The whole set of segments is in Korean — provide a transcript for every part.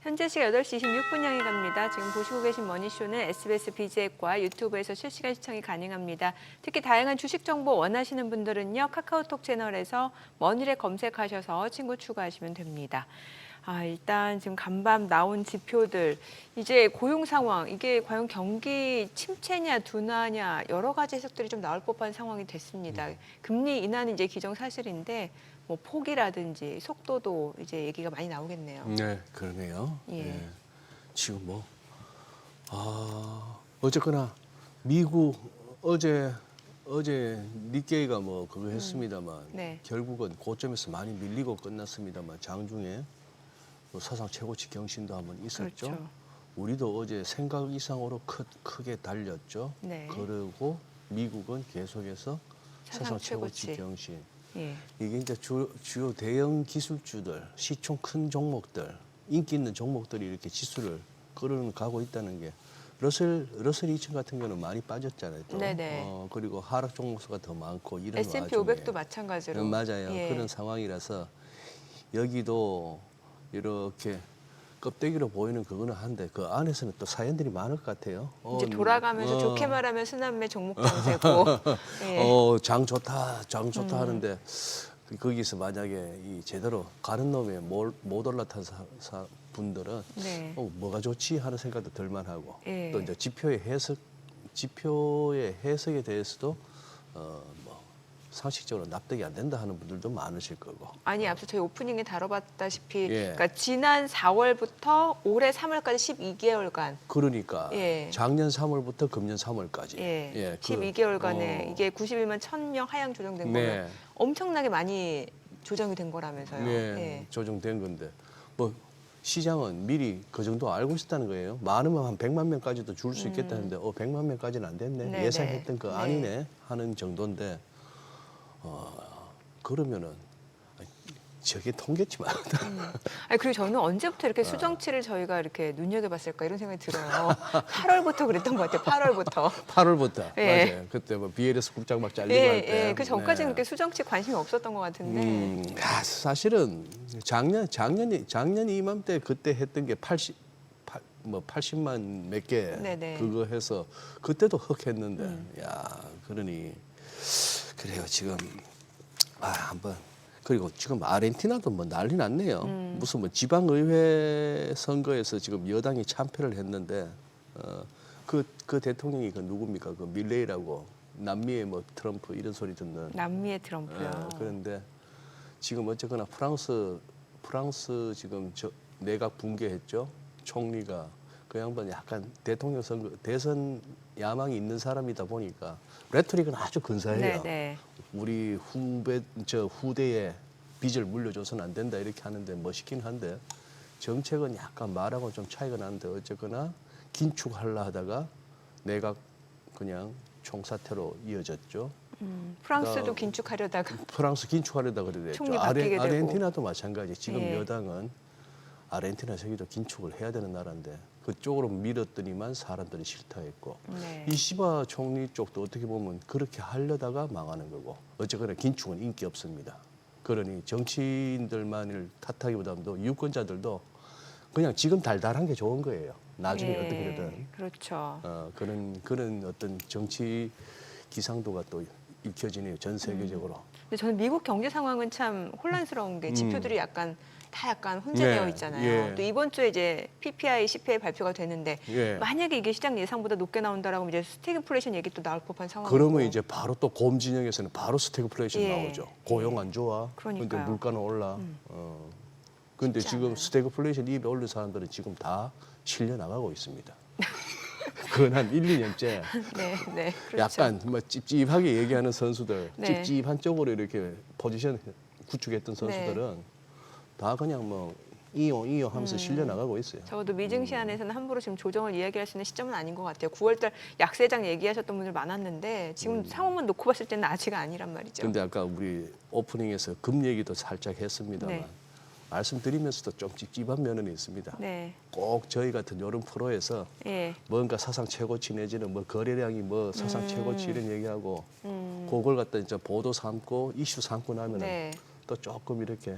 현재 시각 8시 26분 향해 갑니다. 지금 보시고 계신 머니쇼는 SBS BG앱과 유튜브에서 실시간 시청이 가능합니다. 특히 다양한 주식 정보 원하시는 분들은요, 카카오톡 채널에서 머니를 검색하셔서 친구 추가하시면 됩니다. 일단 지금 간밤 나온 지표들, 이제 고용 상황, 이게 과연 경기 침체냐 둔화냐 여러 가지 해석들이 좀 나올 법한 상황이 됐습니다. 금리 인하는 이제 기정사실인데 뭐 폭이라든지 속도도 이제 얘기가 많이 나오겠네요. 네, 그러네요. 예. 예. 지금 어쨌거나 미국 어제 니케이가 뭐 그거 했습니다만 네. 결국은 고점에서 많이 밀리고 끝났습니다만 장중에 또 사상 최고치 경신도 한번 있었죠. 그렇죠. 우리도 어제 생각 이상으로 크게 달렸죠. 네. 그리고 미국은 계속해서 사상 최고치 최고치. 경신. 예. 이게 이제 주요 대형 기술주들, 시총 큰 종목들, 인기 있는 종목들이 이렇게 지수를 끌어가고 있다는 게 러셀 2000 같은 경우는 많이 빠졌잖아요. 또. 네네. 그리고 하락 종목수가 더 많고 이런 S&P 와중에 500도 마찬가지로. 맞아요. 예. 그런 상황이라서 여기도 이렇게 껍데기로 보이는 그거는 한데 그 안에서는 또 사연들이 많을 것 같아요. 이제 돌아가면서 좋게 말하면 순환매 종목 강세고. 예. 장 좋다 하는데 거기서 만약에 이 제대로 가는 놈에 못 올라탄 분들은 네. 뭐가 좋지 하는 생각도 들만하고 예. 또 이제 지표의 해석에 대해서도 뭐 상식적으로 납득이 안 된다 하는 분들도 많으실 거고. 아니 앞서 저희 오프닝에 다뤄봤다시피, 예. 그러니까 지난 4월부터 올해 3월까지 12개월간. 그러니까 예. 작년 3월부터 금년 3월까지. 예. 그, 12개월간에 이게 91만 1000명 하향 조정된 네. 거면 엄청나게 많이 조정이 된 거라면서요. 네, 예. 조정된 건데 뭐 시장은 미리 그 정도 알고 있었다는 거예요. 많으면 한 100만 명까지도 줄 수 있겠다는데 100만 명까지는 안 됐네. 네, 예상했던 거 네. 아니네 하는 정도인데 그러면은 저게 통계치만 아니, 그리고 저는 언제부터 이렇게 수정치를 저희가 이렇게 눈여겨봤을까 이런 생각이 들어요. 8월부터 그랬던 것 같아요. 8월부터. 8월부터 예. 맞아요. 그때 뭐 BLS 국장 막 잘리고 예, 할 때. 예. 그 전까지는 네. 그렇게 수정치 관심이 없었던 것 같은데. 사실은 작년 이맘때 그때 했던 게 80만 몇 개 네네. 그거 해서 그때도 흑 했는데 야 그러니 그래요 지금 한번 그리고 지금 아르헨티나도 뭐 난리 났네요. 무슨 뭐 지방의회 선거에서 지금 여당이 참패를 했는데 그 대통령이 그 누굽니까 그 밀레이라고 남미의 뭐 트럼프 이런 소리 듣는 남미의 트럼프요. 그런데 지금 어쨌거나 프랑스 지금 내각 붕괴했죠. 총리가 그 양반 약간 대통령 선거 대선 야망이 있는 사람이다 보니까 레토릭은 아주 근사해요. 네네. 우리 후대에 빚을 물려줘서는 안 된다 이렇게 하는데 멋있긴 한데 정책은 약간 말하고 좀 차이가 나는데 어쨌거나 긴축하려 하다가 내각 그냥 총사태로 이어졌죠. 프랑스도 긴축하려다가. 프랑스 긴축하려다 그래야 총리 됐죠. 바뀌게 되고. 아르헨티나도 마찬가지. 지금 예. 여당은 아르헨티나 저기도 긴축을 해야 되는 나라인데 그쪽으로 밀었더니만 사람들이 싫다 했고 네. 이시바 총리 쪽도 어떻게 보면 그렇게 하려다가 망하는 거고 어쨌거나 긴축은 인기 없습니다. 그러니 정치인들만을 탓하기보다도 유권자들도 그냥 지금 달달한 게 좋은 거예요. 나중에 예, 어떻게 되든 그렇죠. 그런 어떤 정치 기상도가 또 익혀지네요. 전 세계적으로. 근데 저는 미국 경제 상황은 참 혼란스러운 게 지표들이 약간 혼재되어 네, 있잖아요. 예. 또 이번 주에 이제 PPI, CPI 발표가 되는데 예. 만약에 이게 시장 예상보다 높게 나온다라고 하면 이제 스태그플레이션 얘기 또 나올 법한 상황이고. 그러면 이제 바로 또 곰 진영에서는 바로 스태그플레이션 예. 나오죠. 고용 안 좋아. 그러니까요. 근데 물가는 올라. 근데 쉽지 지금 않아요. 스태그플레이션 입에 올린 사람들은 지금 다 실려 나가고 있습니다. 그건 한 1, 2년째 네, 네, 그렇죠. 약간 뭐 찝찝하게 얘기하는 선수들, 네. 찝찝한 쪽으로 이렇게 포지션 구축했던 선수들은 네. 다 그냥 뭐 이용 하면서 실려 나가고 있어요. 적어도 미증시 안에서는 함부로 지금 조정을 이야기할 수 있는 시점은 아닌 것 같아요. 9월달 약세장 얘기하셨던 분들 많았는데 지금 상황만 놓고 봤을 때는 아직 아니란 말이죠. 근데 아까 우리 오프닝에서 금 얘기도 살짝 했습니다만 네. 말씀드리면서도 좀 찝찝한 면은 있습니다. 네, 꼭 저희 같은 요런 프로에서 예, 뭔가 사상 최고치 내지는 뭐 거래량이 뭐 사상 최고치 이런 얘기하고 그걸 갖다 이제 보도 삼고 이슈 삼고 나면은 네. 또 조금 이렇게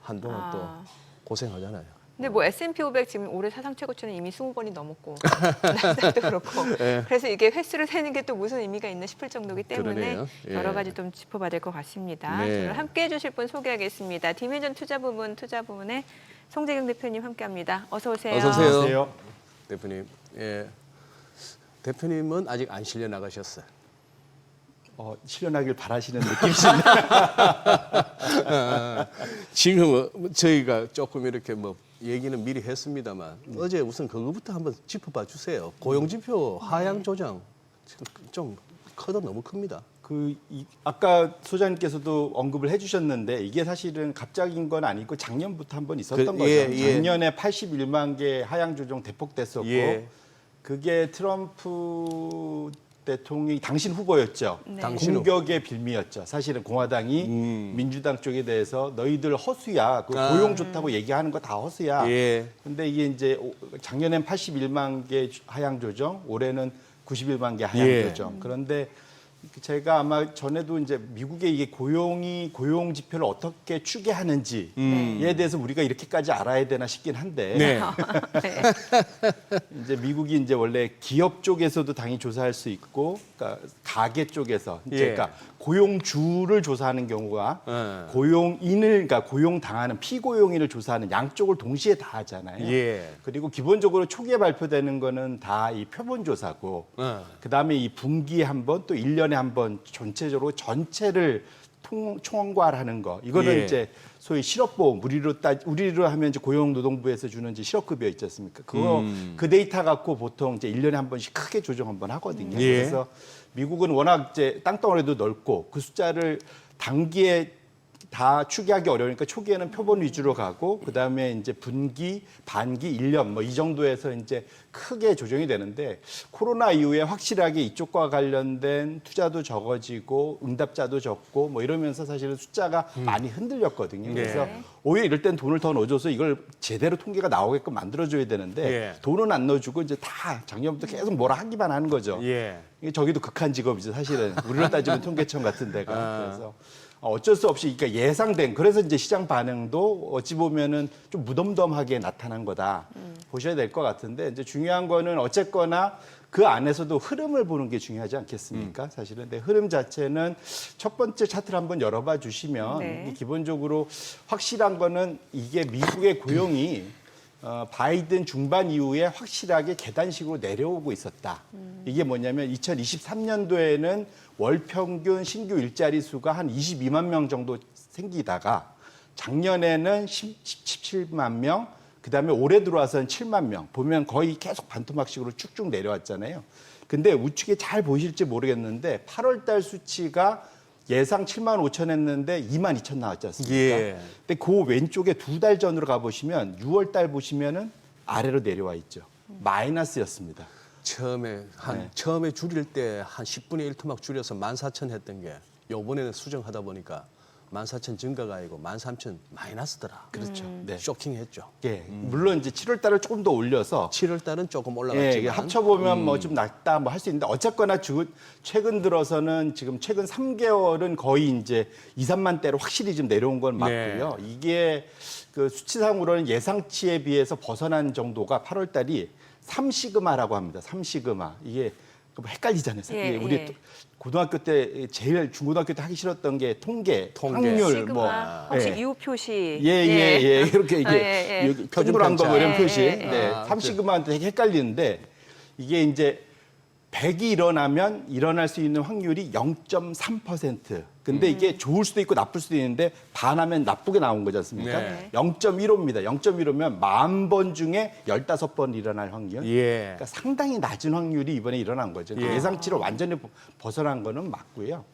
한동안 또 고생하잖아요. 근데 뭐 S&P 500 지금 올해 사상 최고치는 이미 20번이 넘었고 나스닥도 그렇고 예. 그래서 이게 횟수를 세는 게 또 무슨 의미가 있나 싶을 정도이기 때문에 그러네요. 예. 여러 가지 좀 짚어봐야 될 것 같습니다. 네. 오늘 함께해 주실 분 소개하겠습니다. 디메전 투자부문의 송재경 대표님 함께합니다. 어서 오세요. 어서 오세요. 안녕하세요. 대표님. 예. 대표님은 아직 안 실려 나가셨어요. 실현하길 바라시는 느낌이신데 지금 저희가 조금 이렇게 뭐 얘기는 미리 했습니다만 어제 우선 그거부터 한번 짚어봐 주세요. 고용지표 하향 조정 지금 좀 커도 너무 큽니다. 아까 소장님께서도 언급을 해주셨는데 이게 사실은 갑작인 건 아니고 작년부터 한번 있었던 거죠. 예. 작년에 81만 개 하향 조정 대폭 됐었고 예. 그게 트럼프 대통령이 당신 후보였죠. 네. 당신 공격의 빌미였죠. 사실은 공화당이 민주당 쪽에 대해서 너희들 허수야. 그 아. 고용 좋다고 얘기하는 거 다 허수야. 예. 근데 이게 이제 작년엔 81만 개 하향 조정, 올해는 91만 개 하향 예. 조정. 그런데 제가 아마 전에도 이제 미국의 이게 고용 지표를 어떻게 추계하는지에 대해서 우리가 이렇게까지 알아야 되나 싶긴 한데 네. 네. 이제 미국이 이제 원래 기업 쪽에서도 당연히 조사할 수 있고, 그러니까 가계 쪽에서 이제 예. 그러니까 고용주를 조사하는 경우가 예. 그러니까 고용 당하는 피고용인을 조사하는 양쪽을 동시에 다 하잖아요. 예. 그리고 기본적으로 초기에 발표되는 거는 다 이 표본 조사고, 그다음에 이 분기에 한 번 또 1년에 한 번 전체적으로 전체를 총괄하는 거. 이거는 예. 이제 소위 실업보험 우리로 하면 이제 고용노동부에서 주는 이제 실업급여 있지 않습니까? 그거 그 데이터 갖고 보통 이제 1년에 한 번씩 크게 조정 한번 하거든요. 예. 그래서 미국은 워낙 이제 땅덩어리도 넓고 그 숫자를 단기에 다 추계하기 어려우니까 초기에는 표본 위주로 가고 그다음에 이제 분기, 반기, 1년 뭐 이 정도에서 이제 크게 조정이 되는데 코로나 이후에 확실하게 이쪽과 관련된 투자도 적어지고 응답자도 적고 뭐 이러면서 사실은 숫자가 많이 흔들렸거든요. 네. 그래서 오히려 이럴 땐 돈을 더 넣어줘서 이걸 제대로 통계가 나오게끔 만들어줘야 되는데 예. 돈은 안 넣어주고 이제 다 작년부터 계속 뭐라 하기만 하는 거죠. 예. 이게 저기도 극한 직업이죠, 사실은. 우리로 따지면 통계청 같은 데가. 아. 그래서 어쩔 수 없이 그러니까 예상된 그래서 이제 시장 반응도 어찌 보면은 좀 무덤덤하게 나타난 거다 보셔야 될 것 같은데 이제 중요한 거는 어쨌거나 그 안에서도 흐름을 보는 게 중요하지 않겠습니까? 사실은 근데 흐름 자체는 첫 번째 차트를 한번 열어봐 주시면 네. 이게 기본적으로 확실한 거는 이게 미국의 고용이 바이든 중반 이후에 확실하게 계단식으로 내려오고 있었다. 이게 뭐냐면 2023년도에는 월 평균 신규 일자리 수가 한 22만 명 정도 생기다가 작년에는 17만 명, 그다음에 올해 들어와서는 7만 명. 보면 거의 계속 반토막식으로 쭉쭉 내려왔잖아요. 근데 우측에 잘 보실지 모르겠는데 8월 달 수치가 예상 7만 5천 했는데 2만 2천 나왔지 않습니까? 예. 근데 그 왼쪽에 2달 전으로 가보시면 6월 달 보시면은 아래로 내려와 있죠. 마이너스였습니다. 처음에 줄일 때 한 10분의 1 토막 줄여서 14,000 했던 게 요번에는 수정하다 보니까 14,000 증가가 아니고 13,000 마이너스더라. 그렇죠. 네. 쇼킹했죠. 예. 물론 이제 7월 달을 조금 더 올려서 7월 달은 조금 예, 올라갔지만 합쳐보면 뭐 좀 낮다 뭐 할 수 있는데 어쨌거나 최근 들어서는 지금 최근 3개월은 거의 이제 2, 3만 대로 확실히 좀 내려온 건 맞고요. 이게 그 수치상으로는 예상치에 비해서 벗어난 정도가 8월 달이 3시그마라고 합니다. 3시그마. 이게 헷갈리잖아요. 예, 우리 예. 고등학교 때 중고등학교 때 하기 싫었던 게 통계. 확률 시그마, 뭐 혹시 예. 이후 표시. 예. 이렇게 이게 예. 여기 표준한 거 이런 예, 표시. 예, 예. 네. 아, 3시그마한테 되게 헷갈리는데 이게 이제 100이 일어나면 일어날 수 있는 확률이 0.3%. 근데 이게 좋을 수도 있고 나쁠 수도 있는데 반하면 나쁘게 나온 거지 않습니까? 네. 0.15입니다. 0.15면 10,000번 중에 15번 일어날 확률. 예. 그러니까 상당히 낮은 확률이 이번에 일어난 거죠. 예. 예상치를 완전히 벗어난 거는 맞고요.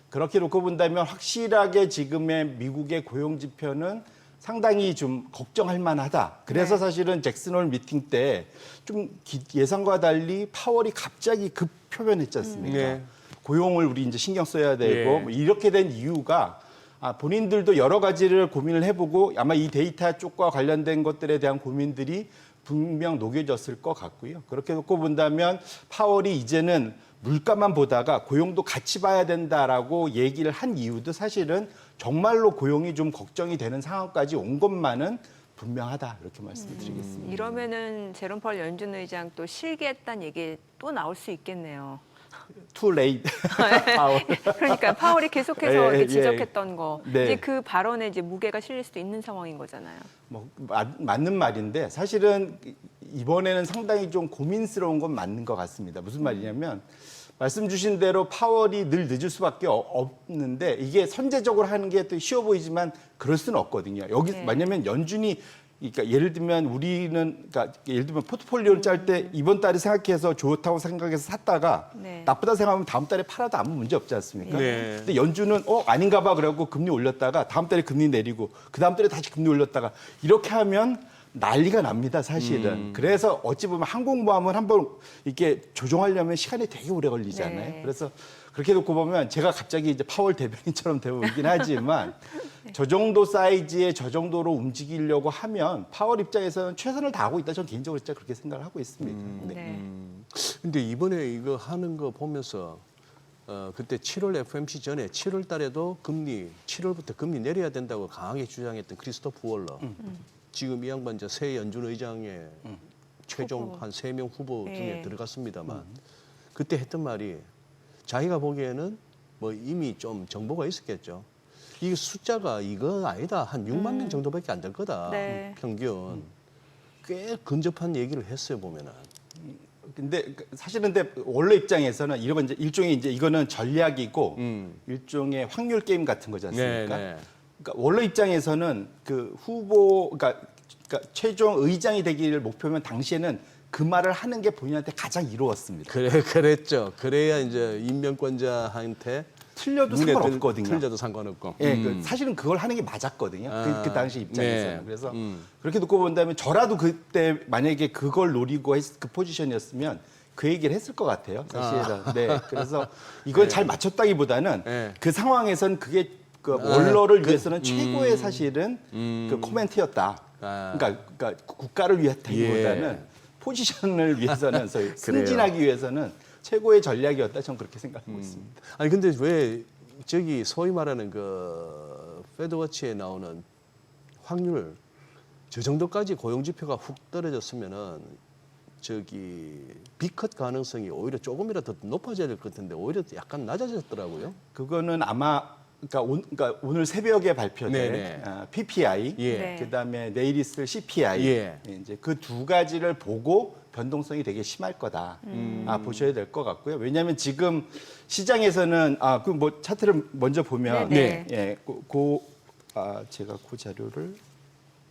그렇게 놓고 본다면 확실하게 지금의 미국의 고용 지표는 상당히 좀 걱정할 만하다. 그래서 네. 사실은 잭슨홀 미팅 때 좀 예상과 달리 파월이 갑자기 급 표현했지 않습니까? 네. 고용을 우리 이제 신경 써야 되고 예. 뭐 이렇게 된 이유가 본인들도 여러 가지를 고민을 해보고 아마 이 데이터 쪽과 관련된 것들에 대한 고민들이 분명 녹여졌을 것 같고요. 그렇게 놓고 본다면 파월이 이제는 물가만 보다가 고용도 같이 봐야 된다라고 얘기를 한 이유도 사실은 정말로 고용이 좀 걱정이 되는 상황까지 온 것만은 분명하다 이렇게 말씀드리겠습니다. 이러면은 제롬 펄 연준 의장 또 실기했다는 얘기 또 나올 수 있겠네요. Too late. 파월. 그러니까 파월이 계속해서 예, 이렇게 예. 지적했던 거 네. 이제 그 발언에 이제 무게가 실릴 수도 있는 상황인 거잖아요. 뭐 맞는 말인데 사실은 이번에는 상당히 좀 고민스러운 건 맞는 것 같습니다. 무슨 말이냐면 말씀 주신 대로 파월이 늘 늦을 수밖에 없는데 이게 선제적으로 하는 게 또 쉬워 보이지만 그럴 수는 없거든요. 여기 네. 왜냐하면 연준이 그러니까 예를 들면 우리는 그러니까 예를 들면 포트폴리오를 짤 때 이번 달에 생각해서 좋다고 생각해서 샀다가 네. 나쁘다 생각하면 다음 달에 팔아도 아무 문제 없지 않습니까? 네. 근데 연준은 아닌가 봐 그래갖고 금리 올렸다가 다음 달에 금리 내리고 그 다음 달에 다시 금리 올렸다가 이렇게 하면 난리가 납니다, 사실은. 그래서 어찌 보면 항공모함을 한번 이렇게 조종하려면 시간이 되게 오래 걸리잖아요. 네. 그래서 그렇게 놓고 보면 제가 갑자기 이제 파월 대변인처럼 되고 있긴 하지만 저 정도 사이즈에 저 정도로 움직이려고 하면 파월 입장에서는 최선을 다하고 있다. 저는 개인적으로 진짜 그렇게 생각을 하고 있습니다. 네. 네. 근데 이번에 이거 하는 거 보면서 그때 7월 FOMC 전에 7월 달에도 7월부터 금리 내려야 된다고 강하게 주장했던 크리스토프 월러. 지금 이 양반 이제 새 연준 의장의 최종 후보. 한 3명 후보 중에 예. 들어갔습니다만 그때 했던 말이 자기가 보기에는 뭐 이미 좀 정보가 있었겠죠. 이게 숫자가 이거 아니다. 한 6만 명 정도밖에 안 될 거다. 네. 평균. 꽤 근접한 얘기를 했어요, 보면은. 근데 사실은 근데 원로 입장에서는 이런 이제 일종의 이제 이거는 전략이고 일종의 확률 게임 같은 거지 않습니까? 네, 네. 그러니까 원로 입장에서는 그 후보 그러니까 최종 의장이 되기를 목표면 당시에는 그 말을 하는 게 본인한테 가장 이로웠습니다. 그랬죠. 그래야 이제 임명권자한테 틀려도 눈에 상관없거든요. 틀려도 상관없고. 예, 사실은 그걸 하는 게 맞았거든요. 그 당시 입장에서는. 네. 그래서 그렇게 놓고 본다면 저라도 그때 만약에 그걸 노리고 그 포지션이었으면 그 얘기를 했을 것 같아요. 사실은. 네. 그래서 이걸 잘 맞췄다기보다는 네. 그 상황에선 그게 그 원로를 위해서는 최고의 사실은 그 코멘트였다. 그러니까 국가를 위했다기보다는 예. 포지션을 위해서는 소위 승진하기 위해서는 최고의 전략이었다. 저는 그렇게 생각하고 있습니다. 아니 근데 왜 저기 소위 말하는 그 페드워치에 나오는 확률 저 정도까지 고용 지표가 훅 떨어졌으면은 저기 비컷 가능성이 오히려 조금이라도 더 높아져야 될 것 같은데 오히려 약간 낮아졌더라고요. 그거는 아마 그러니까 오늘 새벽에 발표된 네네. PPI, 예. 네. 그다음에 내일 있을 CPI, 예. 이제 그 두 가지를 보고 변동성이 되게 심할 거다. 보셔야 될 것 같고요. 왜냐하면 지금 시장에서는 그 뭐 차트를 먼저 보면 네네. 예, 제가 그 자료를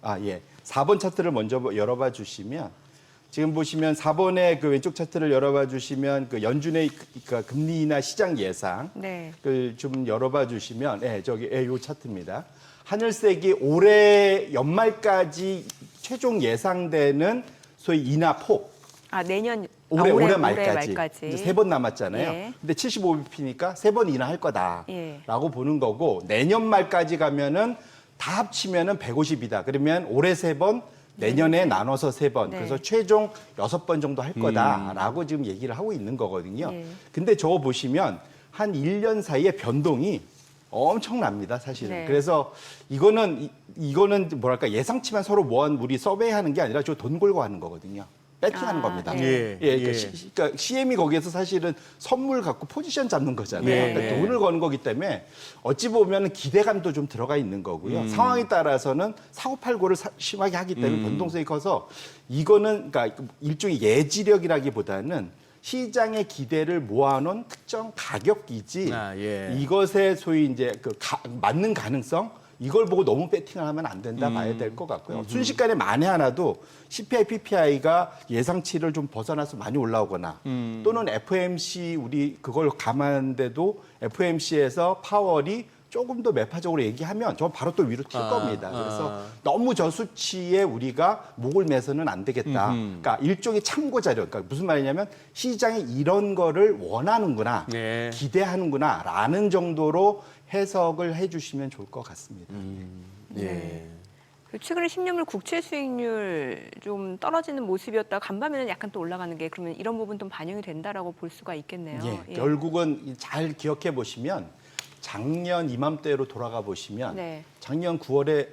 4번 차트를 먼저 열어봐 주시면. 지금 보시면 4번의 그 왼쪽 차트를 열어봐 주시면 그 연준의 그러니까 금리나 시장 예상 네. 좀 열어봐 주시면 요 차트입니다. 하늘색이 올해 연말까지 최종 예상되는 소위 인하 폭. 내년 올해 말까지. 이제 3번 남았잖아요. 예. 근데 75bp니까 3번 인하할 거다라고 예. 보는 거고 내년 말까지 가면은 다 합치면은 150이다. 그러면 올해 3번 내년에 나눠서 3번. 네. 그래서 최종 6번 정도 할 거다라고 지금 얘기를 하고 있는 거거든요. 예. 근데 저거 보시면 한 1년 사이에 변동이 엄청납니다, 사실은. 네. 그래서 이거는 뭐랄까 예상치만 서로 모한 우리 서베이하는 게 아니라 저 돈 걸고 하는 거거든요. 배팅하는 겁니다. 네. 그러니까, 그러니까 CM이 거기에서 사실은 선물 갖고 포지션 잡는 거잖아요. 네, 그러니까 네. 돈을 거는 거기 때문에 어찌 보면 기대감도 좀 들어가 있는 거고요. 상황에 따라서는 사고팔고를 심하게 하기 때문에 변동성이 커서 이거는 그러니까 일종의 예지력이라기보다는 시장의 기대를 모아놓은 특정 가격이지 예. 이것에 소위 이제 맞는 가능성 이걸 보고 너무 배팅을 하면 안 된다 봐야 될 것 같고요. 순식간에 만에 하나도 CPI, PPI가 예상치를 좀 벗어나서 많이 올라오거나 또는 FOMC 우리 그걸 감안한데도 FOMC에서 파월이 조금 더 매파적으로 얘기하면 저 바로 또 위로 튈 겁니다. 그래서 너무 저 수치에 우리가 목을 매서는 안 되겠다. 그러니까 일종의 참고 자료. 그러니까 무슨 말이냐면 시장이 이런 거를 원하는구나, 네. 기대하는구나라는 정도로 해석을 해주시면 좋을 것 같습니다. 예. 최근에 10년물 국채 수익률 좀 떨어지는 모습이었다가 간밤에는 약간 또 올라가는 게 그러면 이런 부분 좀 반영이 된다라고 볼 수가 있겠네요. 예. 결국은 잘 기억해 보시면 작년 이맘때로 돌아가 보시면 네. 작년 9월에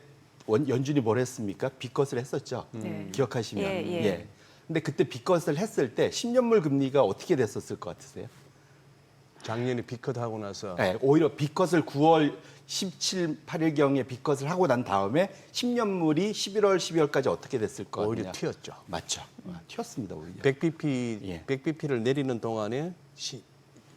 연준이 뭘 했습니까? 빚컷을 했었죠. 네. 기억하시면. 예. 근데 그때 빚컷을 했을 때 10년물 금리가 어떻게 됐었을 것 같으세요? 작년에 빚컷하고 나서 네, 오히려 빚컷을 9월 17, 8일경에 빚컷을 하고 난 다음에 10년물이 11월, 12월까지 어떻게 됐을 것 같냐? 오히려 튀었죠. 맞죠. 튀었습니다, 오히려. 100bp, 예. 100bp를 내리는 동안에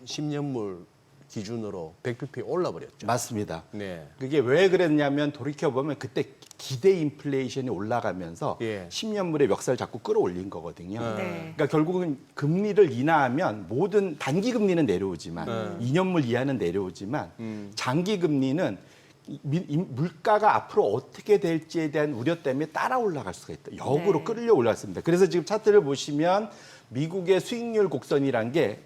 10년물 기준으로 100bp 올라버렸죠. 맞습니다. 네. 그게 왜 그랬냐면 돌이켜보면 그때 기대 인플레이션이 올라가면서 예. 10년물의 멱살 자꾸 끌어올린 거거든요. 네. 그러니까 결국은 금리를 인하하면 모든 단기 금리는 내려오지만 2년물 이하는 내려오지만 장기 금리는 물가가 앞으로 어떻게 될지에 대한 우려 때문에 따라 올라갈 수가 있다. 역으로 네. 끌려 올랐습니다. 그래서 지금 차트를 보시면 미국의 수익률 곡선이란 게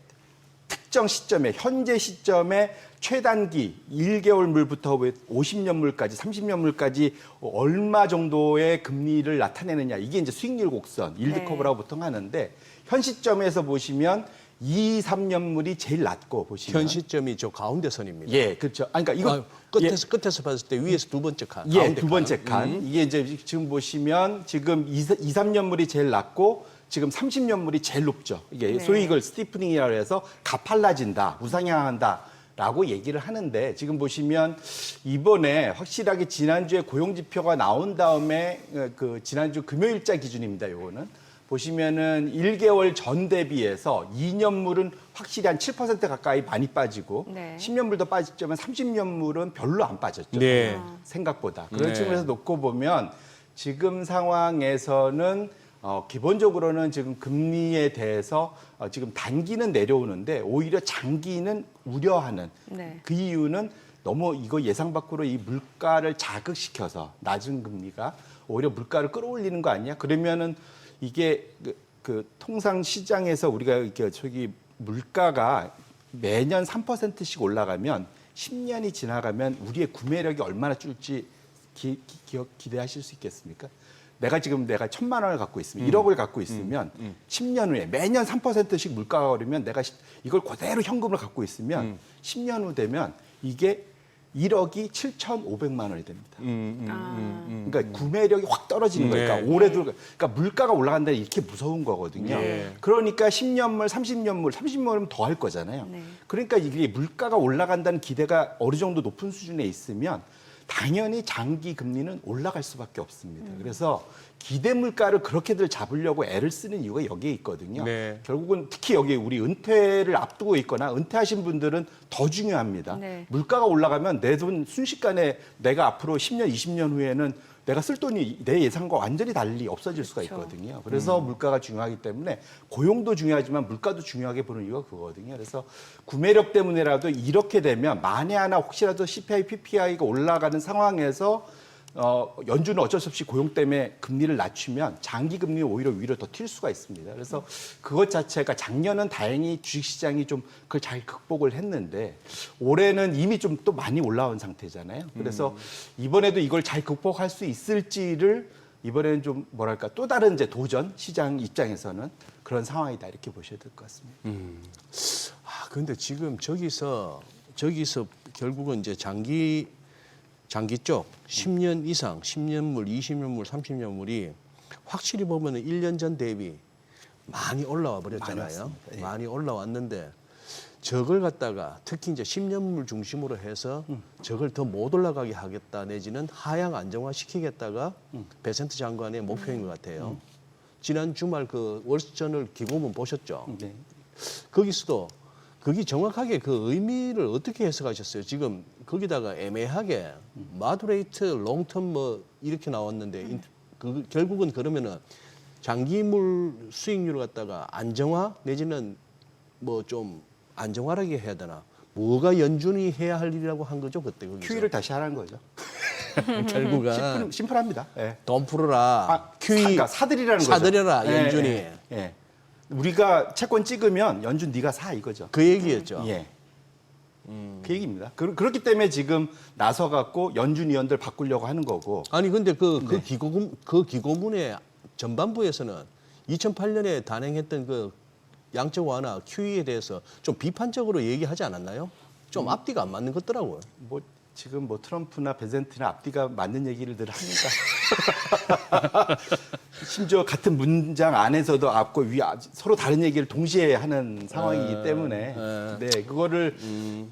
특정 시점에 현재 시점에 최단기 1개월물부터 50년물까지 30년물까지 얼마 정도의 금리를 나타내느냐 이게 이제 수익률 곡선 일드 네. 커브라고 보통 하는데 현 시점에서 보시면 2, 3년물이 제일 낮고 보시면 현 시점이 저 가운데 선입니다. 예, 그렇죠. 아니, 그러니까 이거 끝에서 봤을 때 위에서 두 번째 칸, 예, 가운데 두 번째 칸. 이게 이제 지금 보시면 지금 2, 3년물이 제일 낮고 지금 30년물이 제일 높죠. 이게 네. 소위 이걸 스티프닝이라고 해서 가팔라진다, 우상향한다라고 얘기를 하는데 지금 보시면 이번에 확실하게 지난주에 고용 지표가 나온 다음에 그 지난주 금요일자 기준입니다. 요거는 보시면은 1개월 전 대비해서 2년물은 확실히 한 7% 가까이 많이 빠지고 네. 10년물도 빠졌지만 30년물은 별로 안 빠졌죠. 네. 생각보다. 그런 네. 측면에서 놓고 보면 지금 상황에서는 기본적으로는 지금 금리에 대해서 지금 단기는 내려오는데 오히려 장기는 우려하는 네. 그 이유는 너무 이거 예상 밖으로 이 물가를 자극시켜서 낮은 금리가 오히려 물가를 끌어올리는 거 아니야? 그러면은 이게 그 통상 시장에서 우리가 이렇게 저기 물가가 매년 3%씩 올라가면 10년이 지나가면 우리의 구매력이 얼마나 줄지 기대하실 수 있겠습니까? 내가 1,000만 원을 갖고 있으면 1억을 갖고 있으면 10년 후에 매년 3%씩 물가가 오르면 내가 이걸 그대로 현금을 갖고 있으면 10년 후 되면 이게 1억이 7,500만 원이 됩니다. 그러니까 구매력이 확 떨어지는 거예요. 그러니까 네. 올해도 그러니까 물가가 올라간다 이렇게 무서운 거거든요. 네. 그러니까 10년물, 30년물은 더 할 거잖아요. 네. 그러니까 이게 물가가 올라간다는 기대가 어느 정도 높은 수준에 있으면 당연히 장기 금리는 올라갈 수밖에 없습니다. 그래서 기대 물가를 그렇게들 잡으려고 애를 쓰는 이유가 여기에 있거든요. 네. 결국은 특히 여기 우리 은퇴를 앞두고 있거나 은퇴하신 분들은 더 중요합니다. 네. 물가가 올라가면 내 돈 순식간에 내가 앞으로 10년, 20년 후에는 내가 쓸 돈이 내 예상과 완전히 달리 없어질 수가 그렇죠. 있거든요. 그래서 물가가 중요하기 때문에 고용도 중요하지만 물가도 중요하게 보는 이유가 그거거든요. 그래서 구매력 때문에라도 이렇게 되면 만에 하나 혹시라도 CPI, PPI가 올라가는 상황에서 연준은 어쩔 수 없이 고용 때문에 금리를 낮추면 장기 금리 오히려 위로 더 튈 수가 있습니다. 그래서 그것 자체가 작년은 다행히 주식시장이 좀 그걸 잘 극복을 했는데 올해는 이미 좀 또 많이 올라온 상태잖아요. 그래서 이번에도 이걸 잘 극복할 수 있을지를 이번에는 좀 뭐랄까 또 다른 이제 도전 시장 입장에서는 그런 상황이다 이렇게 보셔야 될 것 같습니다. 근데 지금 저기서 결국은 이제 장기 쪽 10년 이상, 10년물, 20년물, 30년물이 확실히 보면은 1년 전 대비 많이 올라와 버렸잖아요. 많이 왔습니다. 예. 많이 올라왔는데 저걸 갖다가 특히 이제 10년물 중심으로 해서 저걸 더 못 올라가게 하겠다 내지는 하향 안정화 시키겠다가 베센트 장관의 목표인 것 같아요. 지난 주말 그 월스트저널 기고문 보셨죠? 네. 거기서도 그게 정확하게 그 의미를 어떻게 해석하셨어요? 지금 거기다가 애매하게 마드레이트, 롱텀 뭐 이렇게 나왔는데 그 결국은 그러면은 장기물 수익률을 갖다가 안정화 내지는 뭐 좀 안정화하게 해야 되나? 뭐가 연준이 해야 할 일이라고 한 거죠 그때 거기서? QE를 다시 하라는 거죠. 결국은 심플합니다. 예. 돈 풀어라. QE 그러니까 사들이라는 거죠. 사들여라, 예, 연준이. 예. 우리가 채권 찍으면 연준 네가 사 이거죠. 그 얘기였죠. 예. 그 얘기입니다. 그렇기 때문에 지금 나서 갖고 연준 위원들 바꾸려고 하는 거고. 아니 근데 그 네. 기고문의 전반부에서는 2008년에 단행했던 그 양적 완화 QE에 대해서 좀 비판적으로 얘기하지 않았나요? 좀 앞뒤가 안 맞는 것 같더라고요. 뭐 지금 뭐 트럼프나 베센트나 앞뒤가 맞는 얘기를 늘 합니다. 심지어 같은 문장 안에서도 앞과 위 서로 다른 얘기를 동시에 하는 상황이기 때문에 네 그거를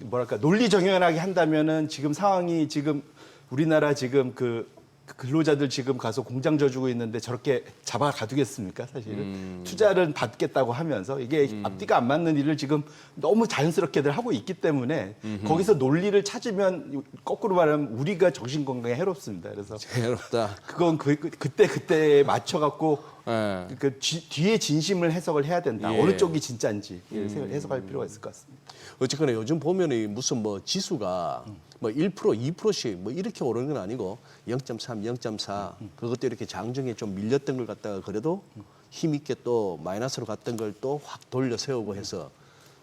뭐랄까 논리 정연하게 한다면은 지금 상황이 지금 우리나라 지금 그 근로자들 지금 가서 공장 져주고 있는데 저렇게 잡아 가두겠습니까? 사실은 투자를 받겠다고 하면서 이게 앞뒤가 안 맞는 일을 지금 너무 자연스럽게들 하고 있기 때문에 거기서 논리를 찾으면 거꾸로 말하면 우리가 정신 건강에 해롭습니다. 그래서 해롭다. 그건 그때 맞춰 갖고 예. 그 뒤에 진심을 해석을 해야 된다. 예. 어느 쪽이 진짜인지 해석할 필요가 있을 것 같습니다. 어쨌거나 요즘 보면은 무슨 뭐 지수가 뭐 1%, 2%씩 뭐 이렇게 오르는 건 아니고 0.3, 0.4 그것도 이렇게 장중에 좀 밀렸던 걸 갖다가 그래도 힘 있게 또 마이너스로 갔던 걸 또 확 돌려 세우고 해서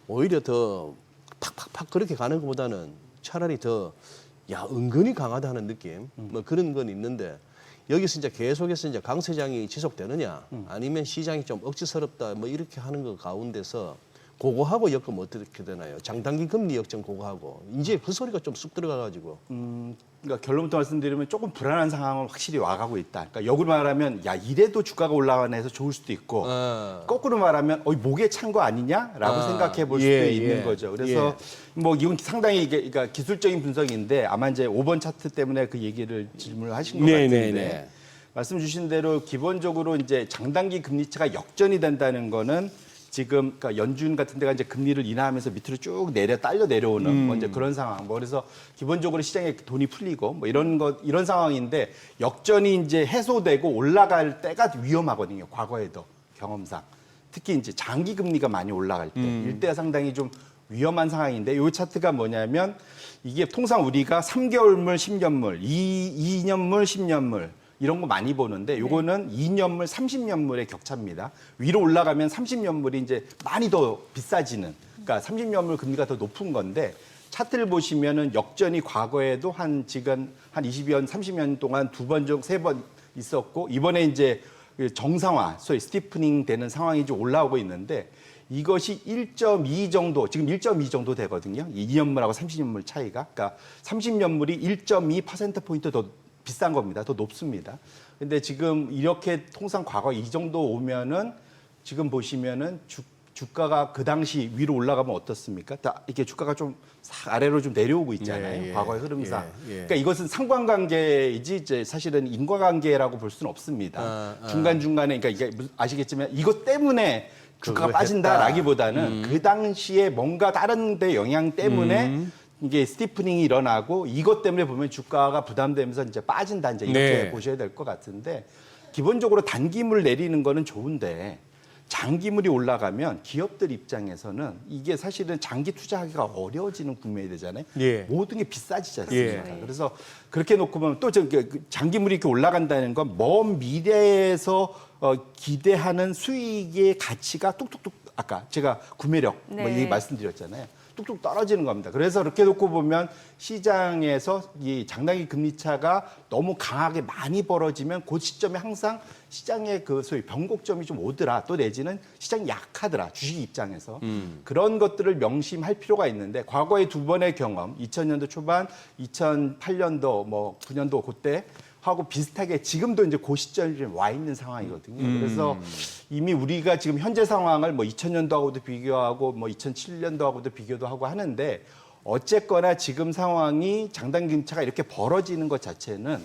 오히려 더 팍팍팍 그렇게 가는 것보다는 차라리 더 야 은근히 강하다는 느낌 뭐 그런 건 있는데 여기서 이제 계속해서 이제 강세장이 지속되느냐 아니면 시장이 좀 억지스럽다 뭐 이렇게 하는 거 가운데서 그거하고 엮으면 어떻게 되나요? 장단기 금리 역전 그거하고 이제 그 소리가 좀 쑥 들어가가지고 그러니까 결론부터 말씀드리면 조금 불안한 상황은 확실히 와가고 있다. 그러니까 역으로 말하면 야 이래도 주가가 올라가네 해서 좋을 수도 있고 거꾸로 말하면 목에 찬 거 아니냐라고 생각해 볼 수도 있는 거죠. 그래서 뭐 이건 상당히 이게 그러니까 기술적인 분석인데 아마 이제 5번 차트 때문에 그 얘기를 질문을 하신 것 같은데 말씀 주신 대로 기본적으로 이제 장단기 금리차가 역전이 된다는 거는 지금 그러니까 연준 같은 데가 이제 금리를 인하하면서 밑으로 쭉 딸려 내려오는 뭐 이제 그런 상황. 뭐 그래서 기본적으로 시장에 돈이 풀리고 뭐 이런 상황인데 역전이 이제 해소되고 올라갈 때가 위험하거든요. 과거에도 경험상. 특히 이제 장기 금리가 많이 올라갈 때 이때가 상당히 좀 위험한 상황인데 이 차트가 뭐냐면 이게 통상 우리가 3개월물, 10년물, 2년물, 10년물 이런 거 많이 보는데 요거는 2년물, 30년물의 격차입니다. 위로 올라가면 30년물이 이제 많이 더 비싸지는, 그러니까 30년물 금리가 더 높은 건데 차트를 보시면은 역전이 과거에도 지금 한 20년, 30년 동안 2번 중 3번 있었고 이번에 이제 정상화, 소위 스티프닝 되는 상황이 좀 올라오고 있는데 이것이 1.2 정도, 지금 1.2 정도 되거든요. 이 2년물하고 30년물 차이가. 그러니까 30년물이 1.2%포인트 더 비싼 겁니다. 더 높습니다. 근데 지금 이렇게 통상 과거 이 정도 오면은 지금 보시면은 주가가 그 당시 위로 올라가면 어떻습니까? 다 이렇게 주가가 좀 아래로 좀 내려오고 있잖아요. 과거의 흐름상. 그러니까 이것은 상관관계이지 이제 사실은 인과관계라고 볼 수는 없습니다. 중간중간에 그러니까 이게 아시겠지만 이것 때문에 주가가 빠진다라기보다는 그 당시에 뭔가 다른 데 영향 때문에 이게 스티프닝이 일어나고 이것 때문에 보면 주가가 부담되면서 이제 빠진다 이제 이렇게 보셔야 될 것 같은데 기본적으로 단기물 내리는 거는 좋은데 장기물이 올라가면 기업들 입장에서는 이게 사실은 장기 투자하기가 어려워지는 국면이 되잖아요. 모든 게 비싸지지 않습니까? 그래서 그렇게 놓고 보면 또 장기물이 이렇게 올라간다는 건 먼 미래에서 기대하는 수익의 가치가 뚝뚝뚝 아까 제가 구매력 뭐 이 말씀드렸잖아요. 뚝뚝 떨어지는 겁니다. 그래서 이렇게 놓고 보면 시장에서 이 장단기 금리차가 너무 강하게 많이 벌어지면 그 시점에 항상 시장의 그 소위 변곡점이 좀 오더라 또 내지는 시장이 약하더라 주식 입장에서 그런 것들을 명심할 필요가 있는데 과거의 2번의 경험 2000년도 초반 2008년도 뭐 9년도 그때 하고 비슷하게 지금도 이제 그 시점에 좀 와 있는 상황이거든요. 그래서 이미 우리가 지금 현재 상황을 뭐 2000년도하고도 비교하고 뭐 2007년도하고도 비교도 하고 하는데 어쨌거나 지금 상황이 장단기 금리차가 이렇게 벌어지는 것 자체는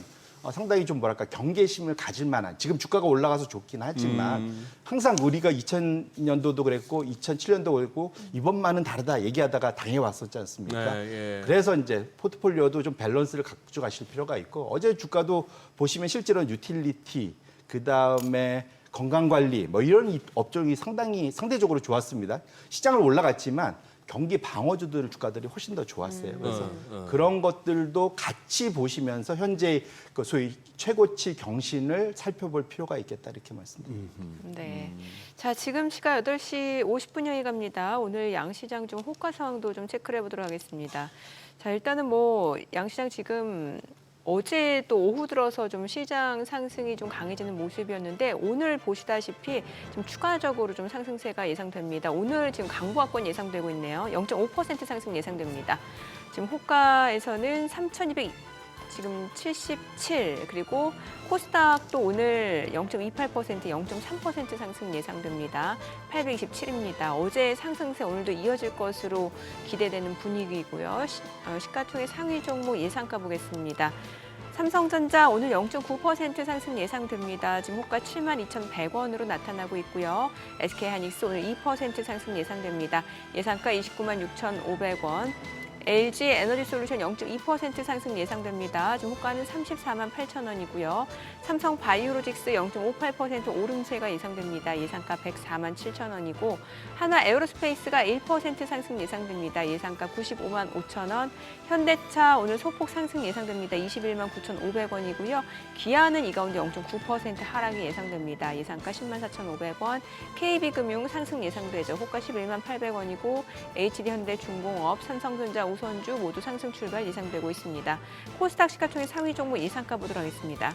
상당히 좀 뭐랄까 경계심을 가질 만한 지금 주가가 올라가서 좋긴 하지만 항상 우리가 2000년도도 그랬고 2007년도 그랬고 이번만은 다르다 얘기하다가 당해왔었지 않습니까? 그래서 이제 포트폴리오도 좀 밸런스를 가져가실 필요가 있고 어제 주가도 보시면 실제로는 유틸리티 그다음에 건강관리 뭐 이런 업종이 상대적으로 좋았습니다. 시장을 올라갔지만 경기 방어주들 주가들이 훨씬 더 좋았어요. 그래서 그런 것들도 같이 보시면서 현재 그 소위 최고치 경신을 살펴볼 필요가 있겠다 이렇게 말씀드립니다. 네. 자, 지금 시각 8시 50분여이 갑니다. 오늘 양시장 좀 호가 상황도 좀 체크를 해보도록 하겠습니다. 자, 일단은 뭐 양시장 지금 어제 또 오후 들어서 좀 시장 상승이 좀 강해지는 모습이었는데 오늘 보시다시피 좀 추가적으로 좀 상승세가 예상됩니다. 오늘 지금 강보합권 예상되고 있네요. 0.5% 상승 예상됩니다. 지금 호가에서는 3,200 지금 77 그리고 코스닥도 오늘 0.28% 0.3% 상승 예상됩니다. 827입니다. 어제 상승세 오늘도 이어질 것으로 기대되는 분위기고요. 시가총액 상위 종목 예상가 보겠습니다. 삼성전자 오늘 0.9% 상승 예상됩니다. 지금 호가 72,100원으로 나타나고 있고요. SK하이닉스 오늘 2% 상승 예상됩니다. 예상가 296,500원. LG 에너지솔루션 0.2% 상승 예상됩니다. 지금 호가는 348,000원이고요. 삼성 바이오로직스 0.58% 오름세가 예상됩니다. 예상가 1,047,000원이고 하나 에어로스페이스가 1% 상승 예상됩니다. 예상가 955,500원. 현대차 오늘 소폭 상승 예상됩니다. 219,500원이고요. 기아는 이 가운데 0.9% 하락이 예상됩니다. 예상가 104,500원. KB금융 상승 예상되죠. 호가 118,000원이고 HD현대중공업, 삼성전자, 우선주 모두 상승 출발 예상되고 있습니다. 코스닥 시가총액 상위 종목 예상가 보도록 하겠습니다.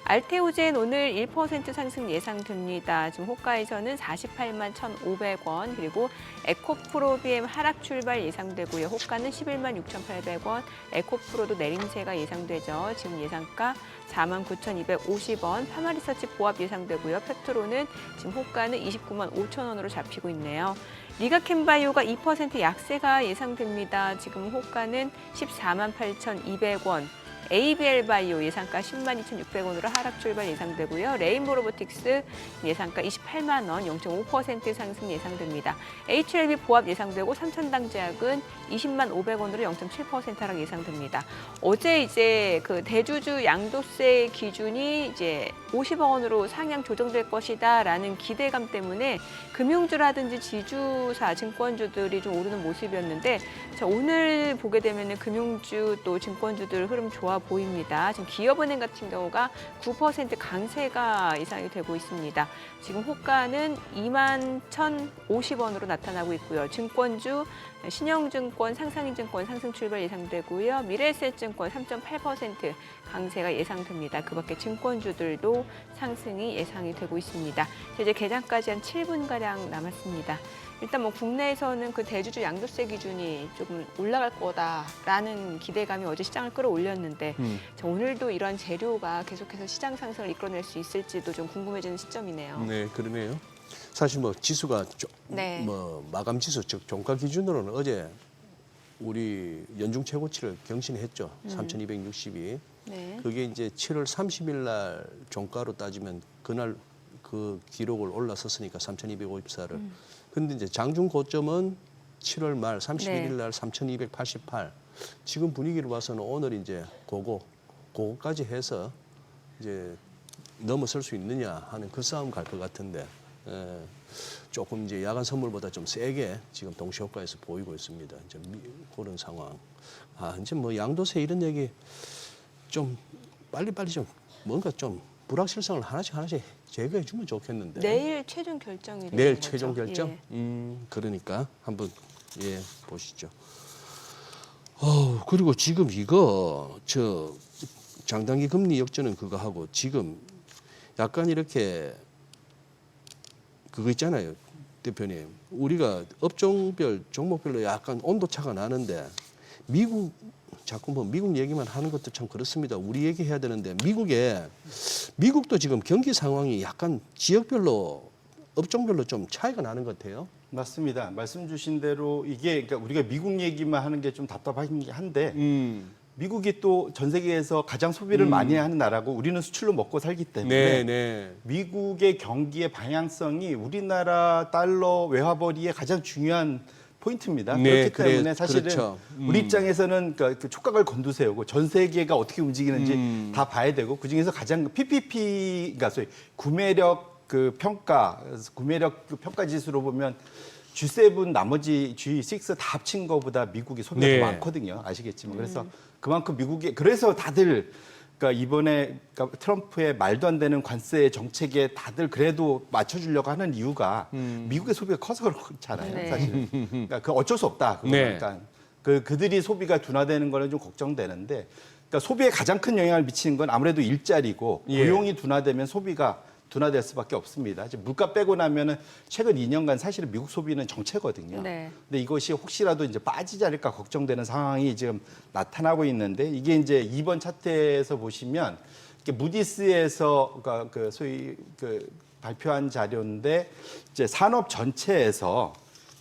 알테오젠 오늘 1% 상승 예상됩니다. 지금 호가에서는 481,1,500원 그리고 에코프로 BM 하락 출발 예상되고요. 호가는 116,800원. 에코프로도 내림세가 예상되죠. 지금 예상가 49,250원. 파마리서치 보합 예상되고요. 페트로는 지금 호가는 295,000원으로 잡히고 있네요. 리가캠바이오가 2% 약세가 예상됩니다. 지금 호가는 148,200원. ABL바이오 예상가 102,600원으로 하락 출발 예상되고요. 레인보로보틱스 예상가 28만 원, 0.5% 상승 예상됩니다. HLB 보합 예상되고 삼천당제약은 20만 500원으로 0.7% 하락 예상됩니다. 어제 이제 그 대주주 양도세 기준이 이제 50억 원으로 상향 조정될 것이다라는 기대감 때문에 금융주라든지 지주사, 증권주들이 좀 오르는 모습이었는데 자, 오늘 보게 되면은 금융주 또 증권주들 흐름 좋아 보입니다. 지금 기업은행 같은 경우가 9% 강세가 예상이 되고 있습니다. 지금 호가는 21,050원으로 나타나고 있고요. 증권주 신영증권, 상상인증권 상승 출발 예상되고요. 미래에셋증권 3.8% 강세가 예상됩니다. 그 밖에 증권주들도 상승이 예상이 되고 있습니다. 이제 개장까지 한 7분가량 남았습니다. 일단 뭐 국내에서는 그 대주주 양도세 기준이 조금 올라갈 거다라는 기대감이 어제 시장을 끌어올렸는데 자, 오늘도 이러한 재료가 계속해서 시장 상승을 이끌어낼 수 있을지도 좀 궁금해지는 시점이네요. 네, 그러네요. 사실 뭐 지수가 네. 뭐 마감 지수 즉 종가 기준으로는 어제 우리 연중 최고치를 경신했죠. 3,262. 네. 그게 이제 7월 30일 날 종가로 따지면 그날 그 기록을 올라섰으니까 3,254를. 근데 이제 장중 고점은 7월 말 31일 날 3,288. 지금 분위기를 봐서는 오늘 이제 그거까지 해서 이제 넘어설 수 있느냐 하는 그 싸움 갈 것 같은데 조금 이제 야간 선물보다 좀 세게 지금 동시 효과에서 보이고 있습니다. 이제 그런 상황. 이제 뭐 양도세 이런 얘기 좀 빨리빨리 좀 뭔가 좀 불확실성을 하나씩 제거해 주면 좋겠는데. 내일 최종 결정이 내일 거죠? 최종 결정? 예. 그러니까 한번 보시죠. 그리고 지금 이거 장단기 금리 역전은 그거 하고 지금 약간 이렇게 그거 있잖아요, 대표님. 우리가 업종별 종목별로 약간 온도차가 나는데 자꾸 뭐 미국 얘기만 하는 것도 참 그렇습니다. 우리 얘기해야 되는데 미국도 지금 경기 상황이 약간 지역별로 업종별로 좀 차이가 나는 것 같아요. 맞습니다. 말씀 주신 대로 이게 그러니까 우리가 미국 얘기만 하는 게 좀 답답하긴 한데 미국이 또 전 세계에서 가장 소비를 많이 하는 나라고 우리는 수출로 먹고 살기 때문에 미국의 경기의 방향성이 우리나라 달러 외화벌이의 가장 중요한 포인트입니다. 그렇기 때문에 사실은 그렇죠. 우리 입장에서는 그 촉각을 곤두세우고 전 세계가 어떻게 움직이는지 다 봐야 되고 그중에서 가장 PPP가 소위 구매력 그 평가, 구매력 그 평가 지수로 보면 G7 나머지 G6 다 합친 거보다 미국이 소비가 더 많거든요. 아시겠지만. 그래서 그만큼 그래서 다들 그러니까 이번에 트럼프의 말도 안 되는 관세 정책에 다들 그래도 맞춰주려고 하는 이유가 미국의 소비가 커서 그렇잖아요. 네. 사실. 그러니까 그 어쩔 수 없다. 그러니까 그들이 소비가 둔화되는 거는 좀 걱정되는데 그러니까 소비에 가장 큰 영향을 미치는 건 아무래도 일자리고 예. 고용이 둔화되면 소비가 둔화될 수밖에 없습니다. 지금 물가 빼고 나면은 최근 2년간 사실은 미국 소비는 정체거든요. 네. 근데 이것이 혹시라도 이제 빠지지 않을까 걱정되는 상황이 지금 나타나고 있는데 이게 이제 이번 차트에서 보시면 이렇게 무디스에서 그러니까 그 소위 그 발표한 자료인데 이제 산업 전체에서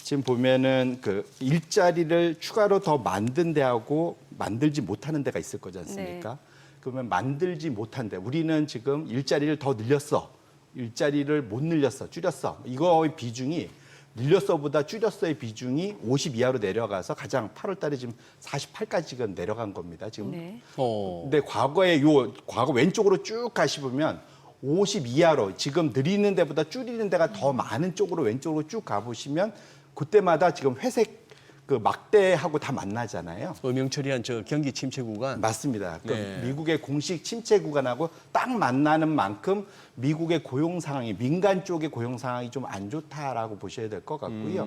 지금 보면은 그 일자리를 추가로 더 만든 데하고 만들지 못하는 데가 있을 거지 않습니까? 네. 그러면 만들지 못한 데 우리는 지금 일자리를 더 늘렸어. 일자리를 못 늘렸어. 줄였어. 이거의 비중이 늘렸어보다 줄였어의 비중이 50 이하로 내려가서 가장 8월 달에 지금 48까지가 내려간 겁니다. 지금. 네. 근데 과거에 과거 왼쪽으로 쭉 가시보면 50 이하로 지금 늘리는 데보다 줄이는 데가 더 많은 쪽으로 왼쪽으로 쭉 가보시면 그때마다 지금 회색 그 막대하고 다 만나잖아요. 엄영철이한 저 경기 침체 구간. 맞습니다. 그 네. 미국의 공식 침체 구간하고 딱 만나는 만큼 미국의 고용 상황이 민간 쪽의 고용 상황이 좀 안 좋다라고 보셔야 될 것 같고요.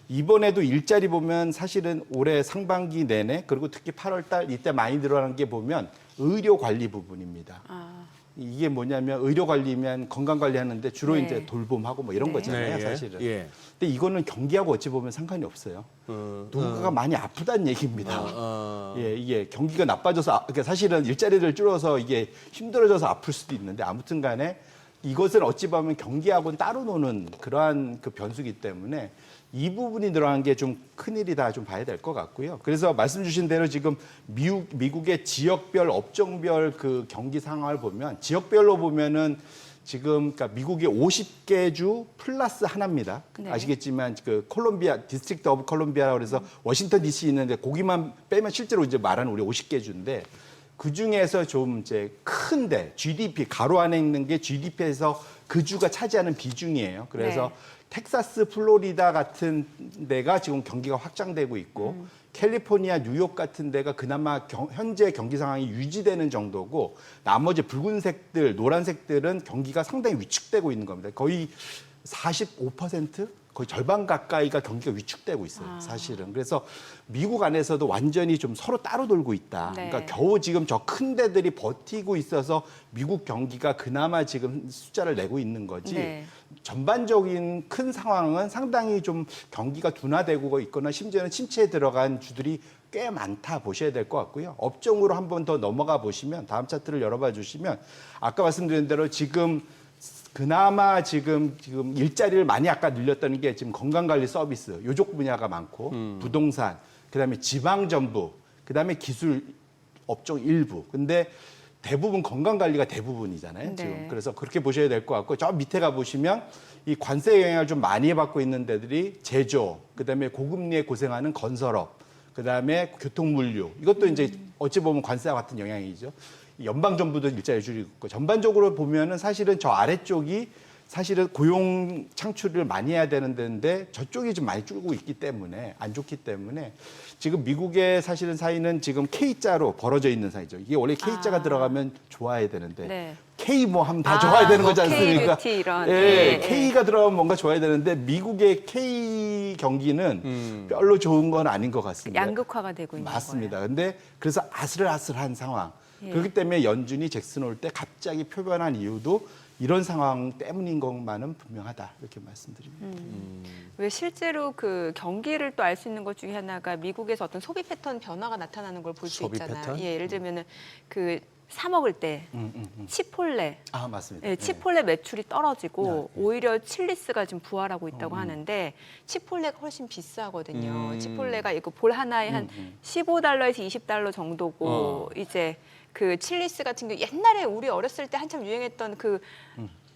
이번에도 일자리 보면 사실은 올해 상반기 내내 그리고 특히 8월 달 이때 많이 늘어난 게 보면 의료 관리 부분입니다. 아, 이게 뭐냐면 의료 관리면 건강 관리하는데 주로 네. 이제 돌봄하고 뭐 이런 네. 거잖아요, 네, 예. 사실은. 예. 근데 이거는 경기하고 어찌 보면 상관이 없어요. 누군가가 많이 아프다는 얘기입니다. 예, 이게 경기가 나빠져서 그러니까 사실은 일자리를 줄여서 이게 힘들어져서 아플 수도 있는데 아무튼간에 이것은 어찌 보면 경기하고는 따로 노는 그러한 그 변수기 때문에 이 부분이 늘어난 게 좀 큰일이다 좀 봐야 될 것 같고요. 그래서 말씀 주신 대로 지금 미국의 지역별 업종별 그 경기 상황을 보면 지역별로 보면은 지금 그러니까 미국의 50개 주 플러스 하나입니다. 네. 아시겠지만 그 콜롬비아 디스트릭트 오브 콜롬비아라고 그래서 워싱턴 DC 있는데 거기만 빼면 실제로 이제 말하는 우리 50개 주인데 그 중에서 좀 이제 큰데 GDP 가로 안에 있는 게 GDP에서 그 주가 차지하는 비중이에요. 그래서 네. 텍사스, 플로리다 같은 데가 지금 경기가 확장되고 있고 캘리포니아, 뉴욕 같은 데가 그나마 현재 경기 상황이 유지되는 정도고 나머지 붉은색들, 노란색들은 경기가 상당히 위축되고 있는 겁니다. 거의 45%? 거의 절반 가까이가 경기가 위축되고 있어요, 사실은. 그래서 미국 안에서도 완전히 좀 서로 따로 돌고 있다. 네. 그러니까 겨우 지금 저 큰 데들이 버티고 있어서 미국 경기가 그나마 지금 숫자를 내고 있는 거지. 네. 전반적인 큰 상황은 상당히 좀 경기가 둔화되고 있거나 심지어는 침체에 들어간 주들이 꽤 많다 보셔야 될 것 같고요. 업종으로 한 번 더 넘어가 보시면 다음 차트를 열어봐 주시면 아까 말씀드린 대로 지금 그나마 지금 일자리를 많이 아까 늘렸다는 게 지금 건강관리 서비스 요쪽 분야가 많고 부동산 그다음에 지방정부 그다음에 기술 업종 일부. 근데 대부분 건강관리가 대부분이잖아요. 네. 지금 그래서 그렇게 보셔야 될 것 같고 저 밑에 가 보시면 이 관세 영향을 좀 많이 받고 있는 데들이 제조 그다음에 고금리에 고생하는 건설업 그다음에 교통물류 이것도 이제 어찌 보면 관세와 같은 영향이죠. 연방정부도 일자리 줄이고 있고 전반적으로 보면은 사실은 저 아래쪽이 사실은 고용 창출을 많이 해야 되는 데인데 저쪽이 좀 많이 줄고 있기 때문에 안 좋기 때문에 지금 미국의 사실은 사이는 지금 K자로 벌어져 있는 사이죠. 이게 원래 K자가 들어가면 좋아야 되는데 네. K 뭐 하면 다 좋아야 되는 거지 않습니까? K-뷰티 이런. 예, 예, K가 들어가면 뭔가 좋아야 되는데 미국의 K 경기는 별로 좋은 건 아닌 것 같습니다. 양극화가 되고 있는 맞습니다. 근데 그래서 아슬아슬한 상황. 예. 그렇기 때문에 연준이 잭슨 올 때 갑자기 표변한 이유도 이런 상황 때문인 것만은 분명하다. 이렇게 말씀드립니다. 왜 실제로 그 경기를 또 알 수 있는 것 중에 하나가 미국에서 어떤 소비 패턴 변화가 나타나는 걸 볼 수 소비 있잖아요. 패턴? 예, 예를 들면은 그 사 먹을 때 치폴레 아, 맞습니다. 네, 치폴레 매출이 떨어지고 네. 오히려 칠리스가 지금 부활하고 있다고 하는데 치폴레가 훨씬 비싸거든요. 치폴레가 이거 볼 하나에 한 15달러에서 20달러 정도고 이제 그 칠리스 같은 경우 옛날에 우리 어렸을 때 한참 유행했던 그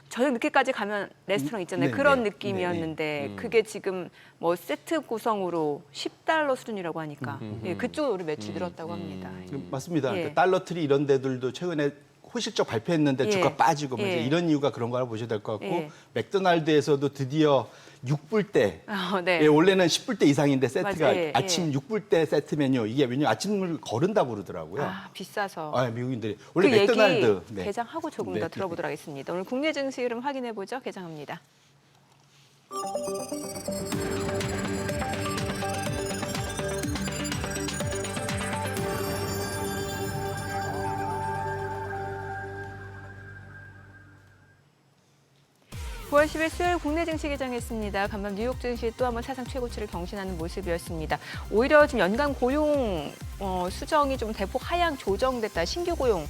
저녁 늦게까지 가면 레스토랑 있잖아요. 네, 그런 네. 느낌이었는데 그게 지금 뭐 세트 구성으로 10달러 수준이라고 하니까 예, 그쪽으로 우리 매출이 늘었다고 합니다. 맞습니다. 예. 그러니까 달러트리 이런 데들도 최근에 호실적 발표했는데 예. 주가 빠지고 뭐 이제 예. 이런 이유가 그런 거라고 보셔야 될 것 같고 예. 맥도날드에서도 드디어 6불대 네. 예, 원래는 10불대 이상인데 세트가 맞아요. 예, 아침 6불대 세트 메뉴 이게 왜냐면 아침을 거른다고 그러더라고요. 아, 비싸서. 아, 미국인들이 원래 그 맥도날드 얘기 개장하고 조금 네. 더 들어보도록 하겠습니다. 오늘 국내 증시 흐름 확인해 보죠. 개장합니다. 9월 10일 수요일 국내 증시 개장했습니다. 간밤 뉴욕 증시 또 한번 사상 최고치를 경신하는 모습이었습니다. 오히려 지금 연간 고용 수정이 좀 대폭 하향 조정됐다. 신규 고용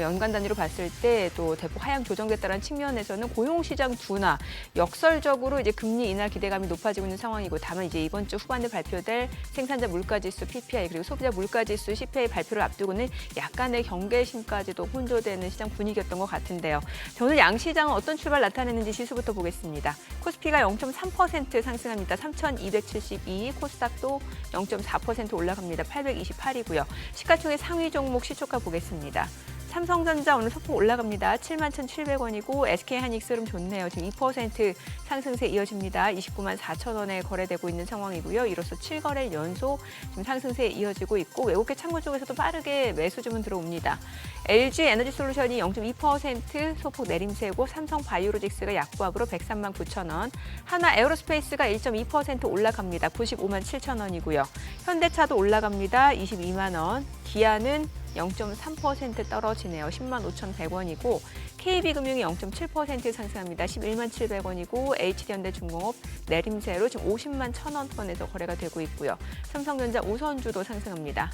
연간 단위로 봤을 때 또 대폭 하향 조정됐다는 측면에서는 고용시장 둔화, 역설적으로 이제 금리 인하 기대감이 높아지고 있는 상황이고, 다만 이제 이번 주 후반에 발표될 생산자 물가지수 PPI 그리고 소비자 물가지수 CPI 발표를 앞두고는 약간의 경계심까지도 혼조되는 시장 분위기였던 것 같은데요. 자, 오늘 양시장은 어떤 출발 나타냈는지 지수부터 보겠습니다. 코스피가 0.3% 상승합니다. 3,272. 코스닥도 0.4% 올라갑니다. 828이고요. 시가총액 상위 종목 시초가 보겠습니다. 삼성전자 오늘 소폭 올라갑니다. 71,700원이고 SK하이닉스 좋네요. 지금 2% 상승세 이어집니다. 29만 4천 원에 거래되고 있는 상황이고요. 이로써 7거래일 연속 지금 상승세에 이어지고 있고, 외국계 창구 쪽에서도 빠르게 매수 주문 들어옵니다. LG에너지솔루션이 0.2% 소폭 내림세고, 삼성바이오로직스가 약보합으로 103만 9천 원, 하나에어로스페이스가 1.2% 올라갑니다. 95만 7천 원이고요. 현대차도 올라갑니다. 22만 원, 기아는 0.3% 떨어지네요. 10만 5,100원이고, KB금융이 0.7% 상승합니다. 11만 700원이고, HD현대중공업 내림세로 지금 50만 1,000원 선에서 거래가 되고 있고요. 삼성전자 우선주도 상승합니다.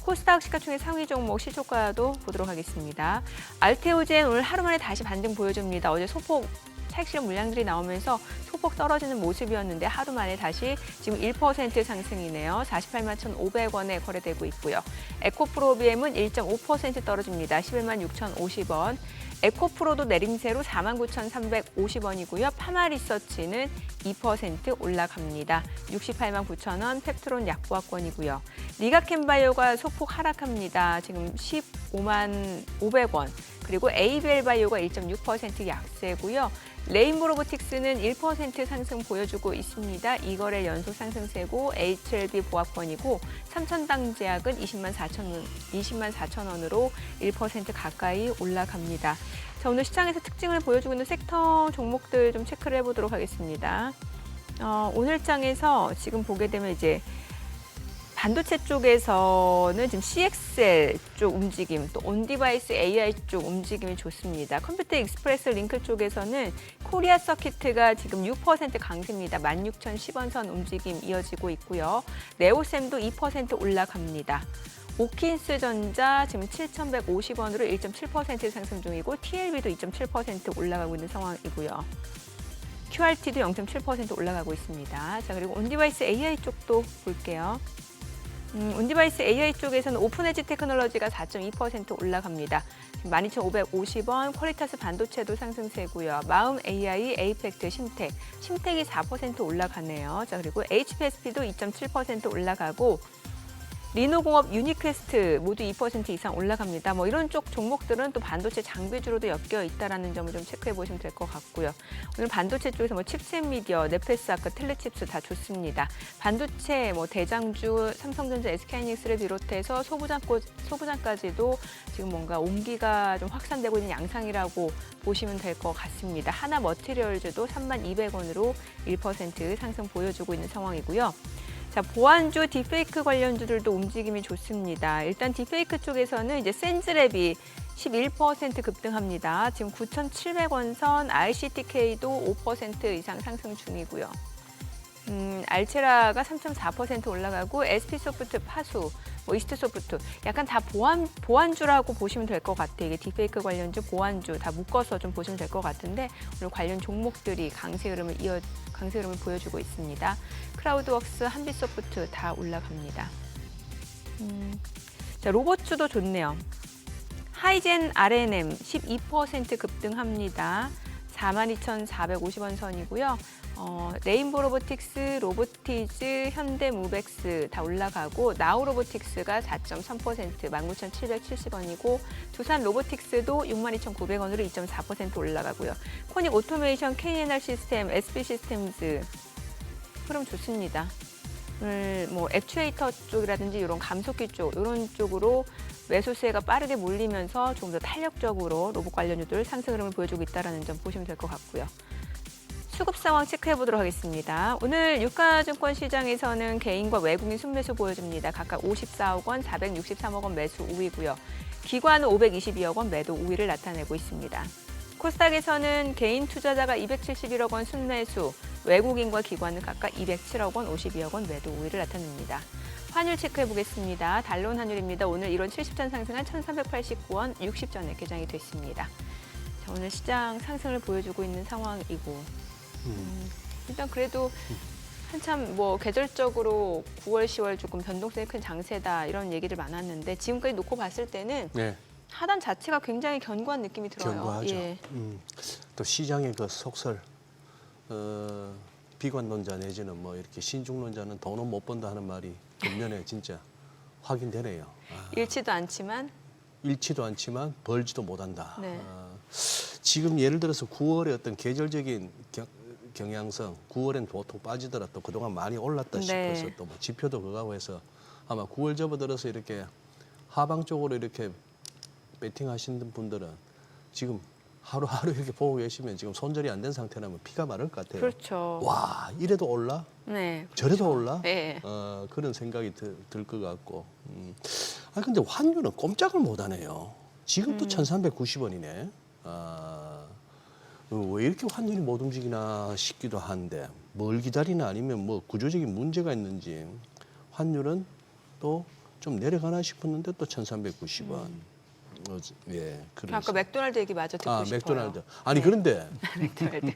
코스닥 시가총액 상위 종목 시초가도 보도록 하겠습니다. 알테오젠 오늘 하루 만에 다시 반등 보여줍니다. 어제 소폭 차익실현 물량들이 나오면서 소폭 떨어지는 모습이었는데 하루 만에 다시 지금 1% 상승이네요. 48만 1,500원에 거래되고 있고요. 에코프로비엠은 1.5% 떨어집니다. 11만 6,050원. 에코프로도 내림세로 49,350원이고요. 파마리서치는 2% 올라갑니다. 68만 9천원, 펩트론 약보합권이고요. 리가캠바이오가 소폭 하락합니다. 지금 15만 500원. 그리고 에이벨바이오가 1.6% 약세고요. 레인보로보틱스는 1% 상승 보여주고 있습니다. 2거래 연속 상승세고, HLB 보합권이고, 삼천당제약은 20만 4천 원으로 1% 가까이 올라갑니다. 자, 오늘 시장에서 특징을 보여주고 있는 섹터 종목들 좀 체크를 해보도록 하겠습니다. 오늘 장에서 지금 보게 되면 이제 반도체 쪽에서는 지금 CXL 쪽 움직임, 또 온디바이스 AI 쪽 움직임이 좋습니다. 컴퓨터 익스프레스 링크 쪽에서는 코리아 서키트가 지금 6% 강세입니다. 16,010원 선 움직임 이어지고 있고요. 네오셈도 2% 올라갑니다. 오킨스 전자 지금 7,150원으로 1.7% 상승 중이고, TLB도 2.7% 올라가고 있는 상황이고요. QRT도 0.7% 올라가고 있습니다. 자, 그리고 온디바이스 AI 쪽도 볼게요. 온디바이스 AI 쪽에서는 오픈에지 테크놀로지가 4.2% 올라갑니다. 12,550원, 퀄리타스 반도체도 상승세고요. 마음 AI, 에이펙트, 심텍이 4% 올라가네요. 자, 그리고 HPSP도 2.7% 올라가고, 리노공업, 유니퀘스트 모두 2% 이상 올라갑니다. 뭐 이런 쪽 종목들은 또 반도체 장비주로도 엮여 있다라는 점을 좀 체크해 보시면 될 것 같고요. 오늘 반도체 쪽에서 뭐 칩셋 미디어, 네페스 아까 텔레칩스 다 좋습니다. 반도체 뭐 대장주 삼성전자, SK하이닉스를 비롯해서 소부장까지도 지금 뭔가 온기가 좀 확산되고 있는 양상이라고 보시면 될 것 같습니다. 하나 머티리얼즈도 32,200원으로 1% 상승 보여주고 있는 상황이고요. 자, 보안주 딥페이크 관련주들도 움직임이 좋습니다. 일단 딥페이크 쪽에서는 이제 센즈랩이 11% 급등합니다. 지금 9,700원 선, ICTK도 5% 이상 상승 중이고요. 알체라가 3.4% 올라가고, SP소프트, 파수, 뭐 이스트소프트 약간 다 보안주라고 보시면 될 것 같아요. 이게 딥페이크 관련주, 보안주 다 묶어서 좀 보시면 될 것 같은데, 오늘 관련 종목들이 강세 흐름을 보여주고 있습니다. 크라우드웍스, 한빛소프트 다 올라갑니다. 자, 로봇주도 좋네요. 하이젠 RNM 12% 급등합니다. 42,450원 선이고요. 레인보로보틱스, 로보티즈, 현대무벡스 다 올라가고, 나우로보틱스가 4.3% 19,770원이고, 두산로보틱스도 62,900원으로 2.4% 올라가고요. 코닉 오토메이션, KNR 시스템, SB시스템즈 흐름 좋습니다. 오늘 뭐 액추에이터 쪽이라든지 이런 감속기 쪽, 이런 쪽으로 매수세가 빠르게 몰리면서 조금 더 탄력적으로 로봇 관련주들 상승 흐름을 보여주고 있다는 점 보시면 될 것 같고요. 수급 상황 체크해 보도록 하겠습니다. 오늘 유가증권 시장에서는 개인과 외국인 순매수 보여줍니다. 각각 54억 원, 463억 원 매수 우위고요. 기관은 522억 원 매도 우위를 나타내고 있습니다. 코스닥에서는 개인 투자자가 271억 원 순매수, 외국인과 기관은 각각 207억 원, 52억 원 매도 우위를 나타냅니다. 환율 체크해 보겠습니다. 달러원 환율입니다. 오늘 1원 70전 상승한 1,389원 60전에 개장이 됐습니다. 자, 오늘 시장 상승을 보여주고 있는 상황이고 일단 그래도 한참 뭐 계절적으로 9월, 10월 조금 변동성이 큰 장세다 이런 얘기들 많았는데 지금까지 놓고 봤을 때는 네. 하단 자체가 굉장히 견고한 느낌이 들어요. 견고하죠. 예. 또 시장의 그 속설, 비관론자 내지는 뭐 이렇게 신중론자는 돈은 못 번다 하는 말이 금년에 진짜 확인되네요. 잃지도 않지만 잃지도 않지만 벌지도 못한다. 네. 지금 예를 들어서 9월에 어떤 계절적인 경향성, 9월엔 보통 빠지더라도 그동안 많이 올랐다 네. 싶어서 또 뭐 지표도 그거하고 해서 아마 9월 접어들어서 이렇게 하방 쪽으로 이렇게 배팅하시는 분들은 지금 하루하루 이렇게 보고 계시면 지금 손절이 안 된 상태라면 피가 마를 것 같아요. 그렇죠. 와, 이래도 올라? 네. 저래도 올라? 네. 그런 생각이 들 것 같고. 근데 환율은 꼼짝을 못 하네요. 지금도 1,390원이네. 왜 이렇게 환율이 못 움직이나 싶기도 한데 뭘 기다리나 아니면 뭐 구조적인 문제가 있는지 환율은 또 좀 내려가나 싶었는데 또 1,390원. 예, 그런. 아까 맥도날드 얘기 마저 듣고 싶어요. 맥도날드. 아니 네. 그런데 맥도날드.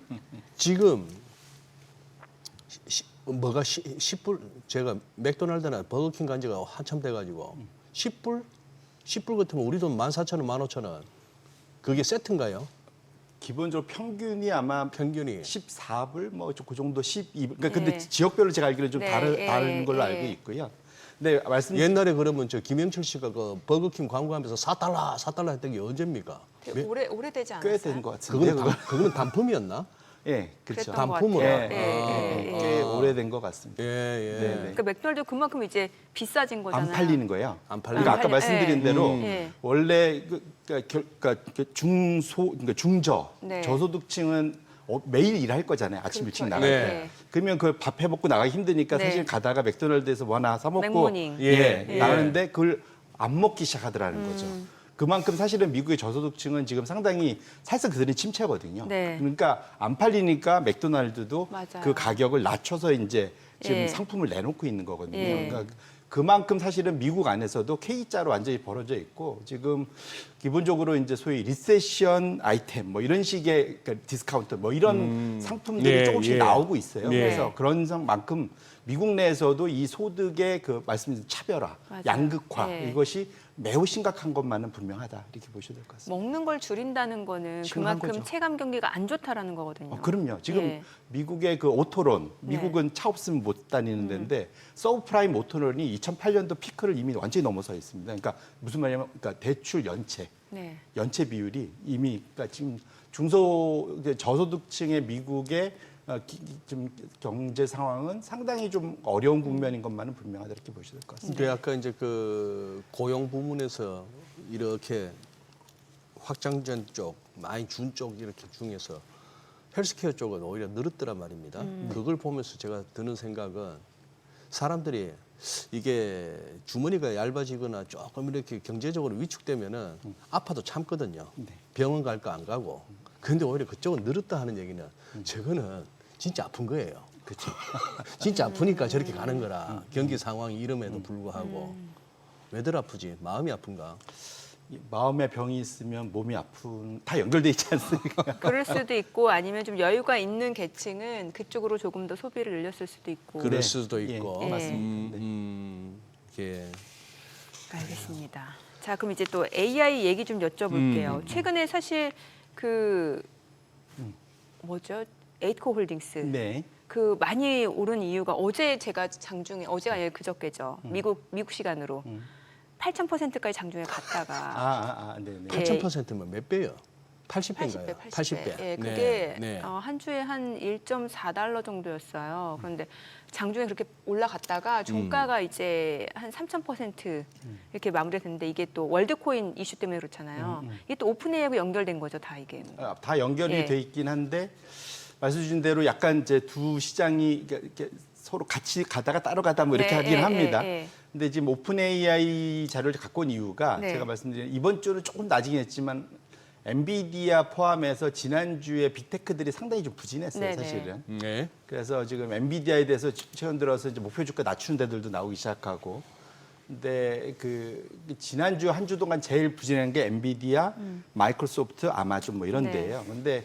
지금 뭐가 10불 제가 맥도날드나 버거킹 간 지가 한참 돼가지고 10불? 10불 같으면 우리 돈 14,000원, 15,000원. 그게 세트인가요? 기본적으로 평균이 아마 평균이. 14불 뭐 그 정도 12불. 그러니까 근데 네. 지역별로 제가 알기로는 좀 네, 다른 걸로 예. 알고 있고요. 네, 말씀 옛날에 그러면 저 김영철 씨가 그 버거킹 광고하면서 4달러 했던 게 언제입니까? 되게 오래되지 않았어요? 꽤 된 것 같은데. 그거는 단품이었나? 예, 그렇죠. 그랬던 것 단품으로. 같아요. 예, 예, 예. 꽤 오래된 것 같습니다. 예, 예. 네, 네. 그러니까 맥도날드 그만큼 이제 비싸진 거잖아요. 안 팔리는 거예요. 안 팔리는 그러니까 아까 거예요. 말씀드린 예. 대로 예. 원래 그러니까 중저 네. 저소득층은 매일 일할 거잖아요. 아침 그렇죠. 일찍 나갈 네. 때. 그러면 그 밥 해 먹고 나가기 힘드니까 네. 사실 가다가 맥도날드에서 뭐 하나 사 먹고 맥모닝. 예, 예. 나가는데 그걸 안 먹기 시작하더라는 거죠. 그만큼 사실은 미국의 저소득층은 지금 상당히 사실상 그들은 침체거든요. 네. 그러니까 안 팔리니까 맥도날드도 맞아요. 그 가격을 낮춰서 이제 지금 예. 상품을 내놓고 있는 거거든요. 예. 그러니까 그만큼 사실은 미국 안에서도 K자로 완전히 벌어져 있고 지금 기본적으로 이제 소위 리세션 아이템 뭐 이런 식의 그러니까 디스카운트 뭐 이런 상품들이 네, 조금씩 예. 나오고 있어요. 네. 그래서 그런 만큼 미국 내에서도 이 소득의 그 말씀드린 차별화, 맞아요. 양극화 예. 이것이 매우 심각한 것만은 분명하다 이렇게 보셔야 될 것 같습니다. 먹는 걸 줄인다는 거는 심한 그만큼 거죠. 체감 경기가 안 좋다라는 거거든요. 그럼요. 지금 예. 미국의 그 오토론, 네. 미국은 차 없으면 못 다니는 데인데 서브프라임 오토론이 2008년도 피크를 이미 완전히 넘어서 있습니다. 그러니까 무슨 말이냐면 그러니까 대출 네. 연체 비율이 이미 그러니까 지금 저소득층의 미국의 좀 경제 상황은 상당히 좀 어려운 국면인 것만은 분명하다 이렇게 보셔야 될 것 같습니다. 근데 아까 이제 그 고용 부문에서 이렇게 확장된 쪽, 많이 준 쪽 이렇게 중에서 헬스케어 쪽은 오히려 늘었더란 말입니다. 그걸 보면서 제가 드는 생각은 사람들이 이게 주머니가 얇아지거나 조금 이렇게 경제적으로 위축되면은 아파도 참거든요. 네. 병원 갈까 안 가고. 근데 오히려 그쪽은 늘었다 하는 얘기는 저거는 진짜 아픈 거예요. 그렇죠. 진짜 아프니까 저렇게 가는 거라. 경기 상황이 이름에도 불구하고. 왜들 아프지? 마음이 아픈가? 마음에 병이 있으면 몸이 아픈 다 연결돼 있지 않습니까? 그럴 수도 있고 아니면 좀 여유가 있는 계층은 그쪽으로 조금 더 소비를 늘렸을 수도 있고. 그럴 네. 수도 예, 있고. 맞습니다. 예. 알겠습니다. 자, 그럼 이제 또 AI 얘기 좀 여쭤볼게요. 최근에 사실 그 뭐죠? 에이트코 홀딩스. 네. 그 많이 오른 이유가 어제 제가 장중에 어제가 아니라 그저께죠. 미국 시간으로 8,000%까지 장중에 갔다가 네네. 예. 8,000%면 몇 배요? 80배인가요? 80배. 예, 그게 네, 네. 한 주에 한 1.4달러 정도였어요. 그런데 장중에 그렇게 올라갔다가 종가가 이제 한 3,000% 이렇게 마무리됐는데 이게 또 월드코인 이슈 때문에 그렇잖아요. 이게 또 오픈 AI하고 연결된 거죠, 다 이게. 다 연결이 예. 돼 있긴 한데 말씀 주신 대로 약간 이제 두 시장이 이렇게 서로 같이 가다가 따로 가다 뭐 이렇게 네, 하긴 예, 합니다. 예, 예. 근데 지금 오픈 AI 자료를 갖고 온 이유가 네. 제가 말씀드린 이번 주는 조금 낮이긴 했지만 엔비디아 포함해서 지난주에 빅테크들이 상당히 좀 부진했어요, 네네. 사실은. 네. 그래서 지금 엔비디아에 대해서 최근 들어서 이제 목표 주가 낮추는 데들도 나오기 시작하고. 근데 그 지난주 한 주 동안 제일 부진한 게 엔비디아, 마이크로소프트, 아마존 뭐 이런 네. 데예요. 근데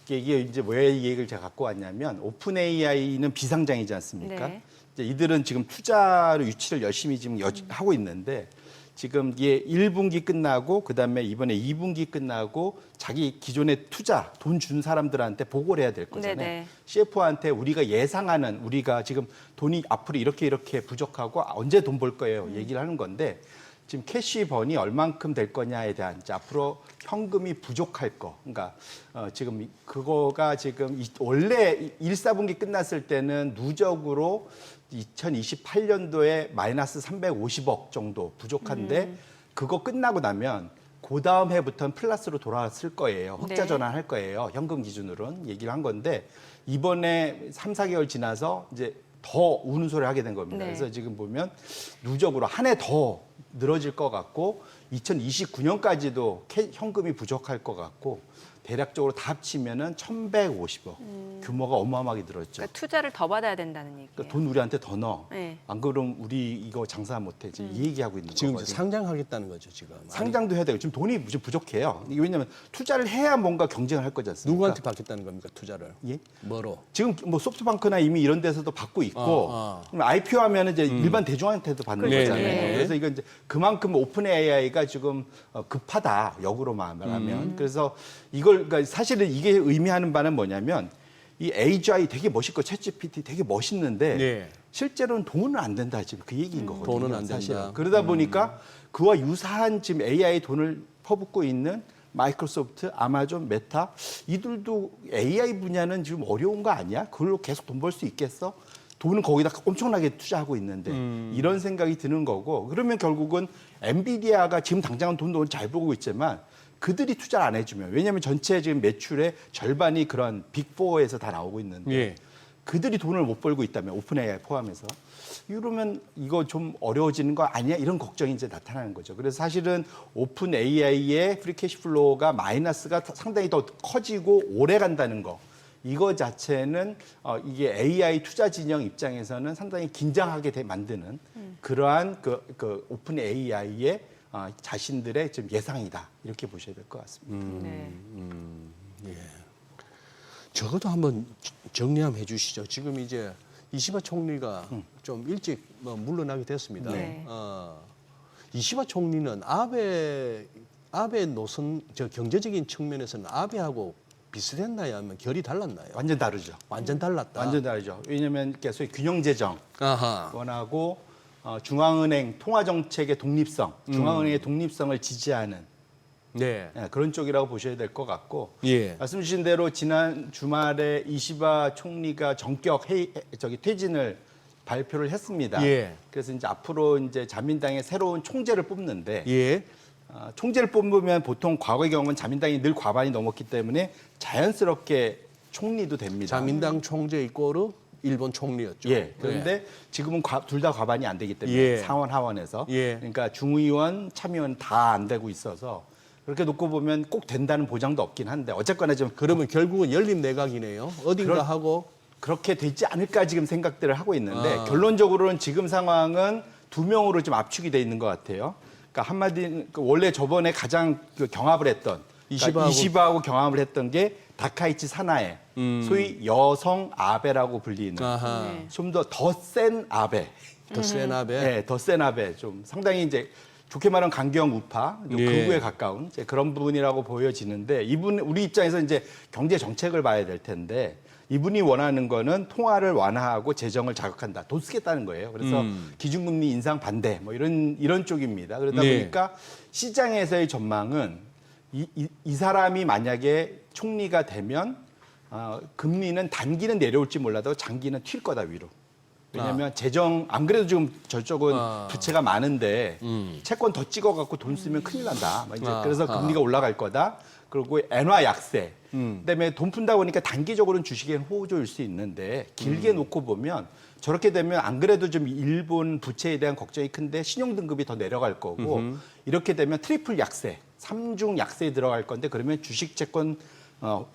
이게 이제 왜 이 얘기를 제가 갖고 왔냐면 오픈 AI는 비상장이지 않습니까? 네. 이제 이들은 지금 투자로 유치를 열심히 지금 하고 있는데 지금 이게 1분기 끝나고 그다음에 이번에 2분기 끝나고 자기 기존의 투자 돈 준 사람들한테 보고를 해야 될 거잖아요. 네네. CFO한테 우리가 예상하는 우리가 지금 돈이 앞으로 이렇게 부족하고 언제 돈 벌 거예요 얘기를 하는 건데 지금 캐시번이 얼만큼 될 거냐에 대한 이제 앞으로 현금이 부족할 거. 그러니까 지금 그거가 지금 원래 1, 4분기 끝났을 때는 누적으로 2028년도에 마이너스 350억 정도 부족한데 그거 끝나고 나면 그 다음 해부터는 플러스로 돌아왔을 거예요. 흑자 네. 전환할 거예요. 현금 기준으로는 얘기를 한 건데 이번에 3, 4개월 지나서 이제 더 우는 소리를 하게 된 겁니다. 네. 그래서 지금 보면 누적으로 한 해 더 늘어질 것 같고 2029년까지도 현금이 부족할 것 같고 대략적으로 다 합치면은 1,150억 규모가 어마어마하게 늘었죠. 그러니까 투자를 더 받아야 된다는 얘기예요. 그러니까 돈 우리한테 더 넣어. 네. 안 그러면 우리 이거 장사 못해. 지금 이 얘기하고 있는 지금 거거든요. 이제 상장하겠다는 거죠, 지금. 상장도 해야 되고 지금 돈이 좀 부족해요. 이게 왜냐하면 투자를 해야 뭔가 경쟁을 할 거지 않습니까? 누구한테 받겠다는 겁니까, 투자를? 예? 뭐로? 지금 뭐 소프트뱅크나 이미 이런 데서도 받고 있고 그럼 IPO 하면은 이제 일반 대중한테도 받는 네, 거잖아요. 네. 그래서 이건 이제 그만큼 오픈 AI가 지금 급하다 역으로 말하면 그래서 이걸 그러니까 사실은 이게 의미하는 바는 뭐냐면 이 AGI 되게 멋있고 챗GPT 되게 멋있는데 네. 실제로는 돈은 안 된다 지금 그 얘기인 거거든요. 돈은 안 사실은. 된다. 그러다 보니까 그와 유사한 지금 AI 돈을 퍼붓고 있는 마이크로소프트, 아마존, 메타 이들도 AI 분야는 지금 어려운 거 아니야? 그걸로 계속 돈 벌 수 있겠어? 돈은 거기다 엄청나게 투자하고 있는데 이런 생각이 드는 거고 그러면 결국은 엔비디아가 지금 당장은 돈을 잘 벌고 있지만 그들이 투자를 안 해주면 왜냐하면 전체 지금 매출의 절반이 그런 빅4에서 다 나오고 있는데 예. 그들이 돈을 못 벌고 있다면 오픈 AI 포함해서 이러면 이거 좀 어려워지는 거 아니야? 이런 걱정이 이제 나타나는 거죠. 그래서 사실은 오픈 AI의 프리 캐시 플로우가 마이너스가 상당히 더 커지고 오래 간다는 거. 이거 자체는 이게 AI 투자 진영 입장에서는 상당히 긴장하게 만드는 그러한 그 오픈 AI의 자신들의 좀 예상이다. 이렇게 보셔야 될 것 같습니다. 네. 적어도 한번 정리 한번 해주시죠. 지금 이제 이시바 총리가 좀 일찍 물러나게 됐습니다. 네. 이시바 총리는 아베 노선 경제적인 측면에서는 아베하고 비슷했나요? 아니면 결이 달랐나요? 완전 다르죠. 완전 달랐다. 완전 다르죠. 왜냐하면 소위 균형재정 아하. 원하고 중앙은행 통화정책의 독립성, 중앙은행의 독립성을 지지하는 네. 그런 쪽이라고 보셔야 될 것 같고 예. 말씀 주신 대로 지난 주말에 이시바 총리가 전격 퇴진을 발표를 했습니다. 예. 그래서 이제 앞으로 이제 자민당의 새로운 총재를 뽑는데 예. 총재를 뽑으면 보통 과거의 경우는 자민당이 늘 과반이 넘었기 때문에 자연스럽게 총리도 됩니다. 자민당 총재 이꼬르 일본 총리였죠. 예. 그런데 지금은 둘 다 과반이 안 되기 때문에 예. 상원 하원에서 예. 그러니까 중의원, 참의원 다 안 되고 있어서 그렇게 놓고 보면 꼭 된다는 보장도 없긴 한데 어쨌거나 좀 그러면 결국은 열린 내각이네요. 어딘가 그럴- 하고 그렇게 되지 않을까 지금 생각들을 하고 있는데 결론적으로는 지금 상황은 2명으로 좀 압축이 돼 있는 것 같아요. 그러니까 한마디 원래 저번에 가장 경합을 했던 이시바하고 경합을 했던 게 다카이치 사나에 소위 여성 아베라고 불리는 아하. 네. 좀 더 센 아베, 더 센 아베. 네, 더 센 아베 좀 상당히 이제 좋게 말하면 강경 우파, 좀 예. 극우에 가까운 이제 그런 분이라고 보여지는데 이분 우리 입장에서 이제 경제 정책을 봐야 될 텐데 이분이 원하는 거는 통화를 완화하고 재정을 자극한다, 돈 쓰겠다는 거예요. 그래서 기준금리 인상 반대, 뭐 이런 쪽입니다. 그러다 네. 보니까 시장에서의 전망은 이 사람이 만약에 총리가 되면 금리는 단기는 내려올지 몰라도 장기는 튈 거다 위로. 왜냐하면 재정 안 그래도 지금 저쪽은 부채가 많은데 채권 더 찍어갖고 돈 쓰면 큰일 난다. 뭐 이제 그래서 금리가 올라갈 거다. 그리고 엔화 약세. 그다음에 돈 푼다 보니까 단기적으로는 주식엔 호조일 수 있는데 길게 놓고 보면 저렇게 되면 안 그래도 좀 일본 부채에 대한 걱정이 큰데 신용 등급이 더 내려갈 거고 이렇게 되면 트리플 약세. 3중 약세에 들어갈 건데 그러면 주식, 채권,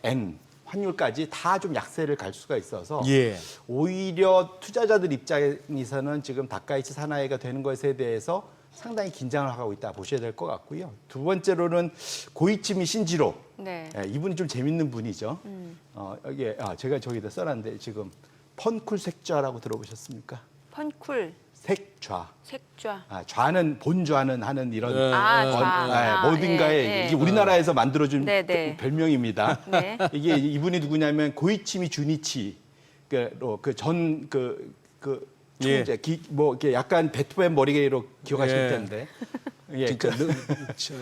N 환율까지 다 좀 약세를 갈 수가 있어서 예. 오히려 투자자들 입장에서는 지금 다카이치 사나이가 되는 것에 대해서 상당히 긴장을 하고 있다 보셔야 될 것 같고요. 두 번째로는 고이치미 신지로. 네. 예, 이분이 좀 재밌는 분이죠. 여기에 제가 저기다 써놨는데 지금 펀쿨 색좌라고 들어보셨습니까? 펀쿨, 색좌. 색좌. 좌는 본좌는 하는 이런 좌. 어딘가에 예, 예. 이게 우리나라에서 만들어준 네, 네. 별명입니다. 네. 이게 이분이 누구냐면 고이치미 주니치 예. 총재 뭐 이렇게 약간 베토벤 머리로 기억하실 예. 텐데 예, 진짜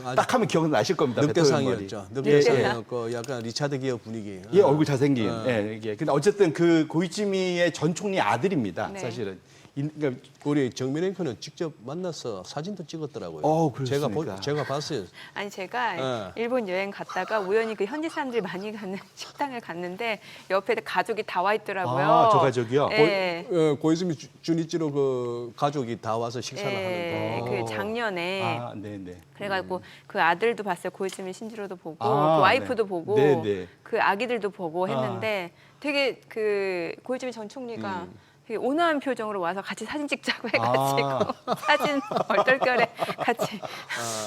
아주 딱 하면 기억나실 겁니다. 베토벤 머리. 늑대상이었죠. 예, 늑대상이었고 약간 리차드 기어 분위기. 예, 얼굴 잘생긴. 예, 이게. 근데 어쨌든 그 고이치미의 전 총리 아들입니다. 네. 사실은. 그러니까 우리 정민 앵커는 직접 만나서 사진도 찍었더라고요. 그렇습니까? 제가 봤어요. 아니 제가 예. 일본 여행 갔다가 우연히 그 현지 사람들이 많이 가는 식당을 갔는데 옆에 가족이 다 와 있더라고요. 저 가족이요? 예. 고이즈미 주니치로 그 가족이 다 와서 식사를 예, 하는데. 그 작년에 네네. 그래가지고 그 아들도 봤어요. 고이즈미 신지로도 보고 아, 그 와이프도 네. 보고 네, 네. 그 아기들도 보고 했는데 되게 그 고이즈미 전 총리가 되게 온화한 표정으로 와서 같이 사진 찍자고 해가지고 사진 얼떨결에 같이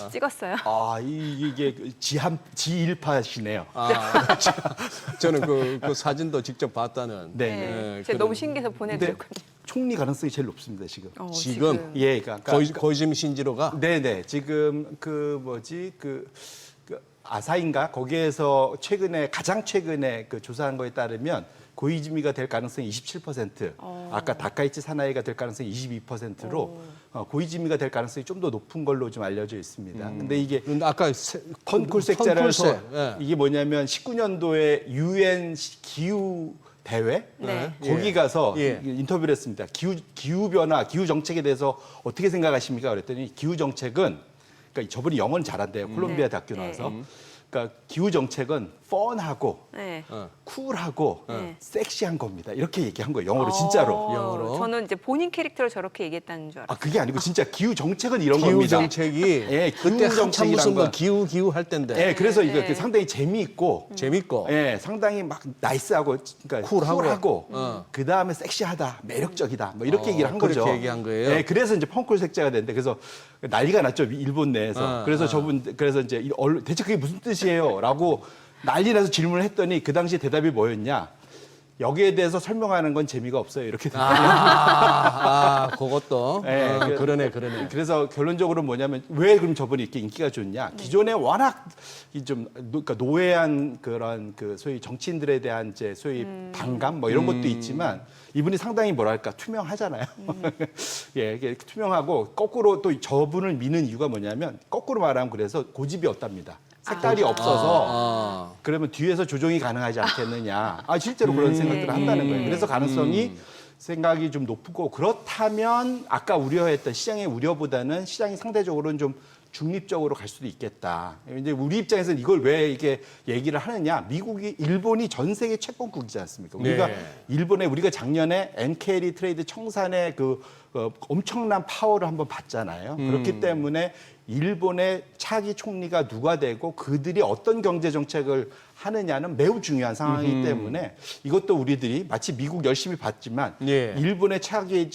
찍었어요. 이게 지일파시네요. 저는 그 사진도 직접 봤다는. 네. 제가 너무 신기해서 보내드렸거든요. 총리 가능성이 제일 높습니다 지금. 지금? 예, 그러니까 고이즈미 신지로가 네네 지금 그 아사인가 거기에서 가장 최근에 그 조사한 거에 따르면 고이즈미가 될 가능성이 27%, 아까 다카이치 사나이가 될 가능성이 22%로 고이즈미가 될 가능성이 좀 더 높은 걸로 좀 알려져 있습니다. 근데 이게 그런데 아까 펀쿨 색자라서 예. 이게 뭐냐면 19년도에 UN 기후 대회 네. 거기 가서 예. 인터뷰를 했습니다. 기후 변화, 기후 정책에 대해서 어떻게 생각하십니까? 그랬더니 기후 정책은 그러니까 저분이 영어는 잘한대요. 콜롬비아 대학교 나와서. 그러니까 기후 정책은 펀하고 네. 쿨하고 네. 섹시한 겁니다. 이렇게 얘기한 거예요. 영어로 진짜로. 영어로? 저는 이제 본인 캐릭터로 저렇게 얘기했다는 줄 알았어요. 그게 아니고 진짜 기후 정책은 이런 기후 겁니다. 정책이 예, 그때 기후 한참 정책이란 무슨 뭐 건- 기후 할 때인데 예, 그래서 이거 네. 상당히 재미있고 재밌고 예, 상당히 막 나이스하고 그러니까 쿨하고. 그 다음에 섹시하다, 매력적이다, 뭐 이렇게 얘기를 한 그렇게 거죠. 얘기한 거예요? 예, 그래서 이제 펑쿨 색자가 됐는데 그래서 난리가 났죠 일본 내에서. 그래서 그래서 이제 대체 그게 무슨 뜻이에요?라고 난리 나서 질문을 했더니 그 당시 대답이 뭐였냐? 여기에 대해서 설명하는 건 재미가 없어요. 이렇게 그것도 예, 그러네. 그래서 결론적으로 뭐냐면 왜 그럼 저분이 이렇게 인기가 좋냐? 기존에 워낙 그러니까 노예한 그런 그 소위 정치인들에 대한 이제 소위 반감 뭐 이런 것도 있지만 이분이 상당히 뭐랄까 투명하잖아요. 예, 이게 투명하고 거꾸로 또 저분을 미는 이유가 뭐냐면 거꾸로 말하면 그래서 고집이 없답니다. 색깔이 없어서 그러면 뒤에서 조정이 가능하지 않겠느냐. 실제로 그런 생각들을 한다는 거예요. 그래서 가능성이 생각이 좀 높고 그렇다면 아까 우려했던 시장의 우려보다는 시장이 상대적으로는 좀 중립적으로 갈 수도 있겠다. 이제 우리 입장에서는 이걸 왜 이게 얘기를 하느냐? 일본이 전 세계 채권국이지 않습니까? 우리가 우리가 작년에 엔케리 트레이드 청산의 엄청난 파워를 한번 봤잖아요. 그렇기 때문에 일본의 차기 총리가 누가 되고 그들이 어떤 경제 정책을 하느냐는 매우 중요한 상황이기 때문에 이것도 우리들이 마치 미국 열심히 봤지만 예. 일본의 차기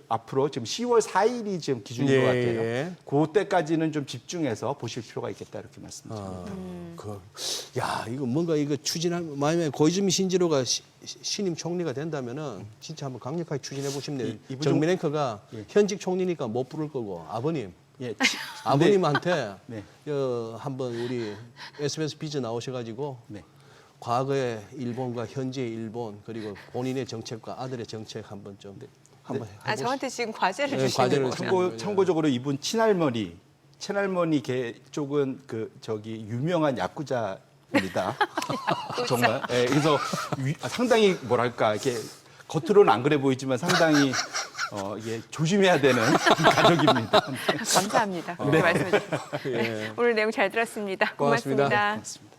앞으로 지금 10월 4일이 지금 기준인 것 같아요. 예. 그때까지는 좀 집중해서 보실 필요가 있겠다 이렇게 말씀드립니다. 이거 뭔가 이거 만약에 고이즈미 신지로가 신임 총리가 된다면은 진짜 한번 강력하게 추진해 보고 싶네요. 이분 정민 앵커가 현직 총리니까 못 부를 거고 아버님. 예, 아버님한테 네. 한번 우리 SBS 비즈 나오셔가지고 네. 과거의 일본과 현재의 일본 그리고 본인의 정책과 아들의 정책 한번 좀 한번 해보시죠. 저한테 지금 과제를 네, 주시는 과제를 거예요. 참고적으로 이분 친할머니 개 쪽은 유명한 야쿠자입니다. 정말. 예, 그래서 상당히 뭐랄까 이렇게 겉으로는 안 그래 보이지만 상당히 이게 조심해야 되는 가족입니다. 감사합니다. 그렇게 말씀해 주셔서. 오늘 내용 잘 들었습니다. 고맙습니다. 고맙습니다.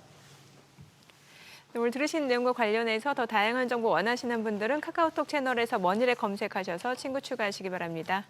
오늘 들으신 내용과 관련해서 더 다양한 정보 원하시는 분들은 카카오톡 채널에서 머니를 검색하셔서 친구 추가하시기 바랍니다.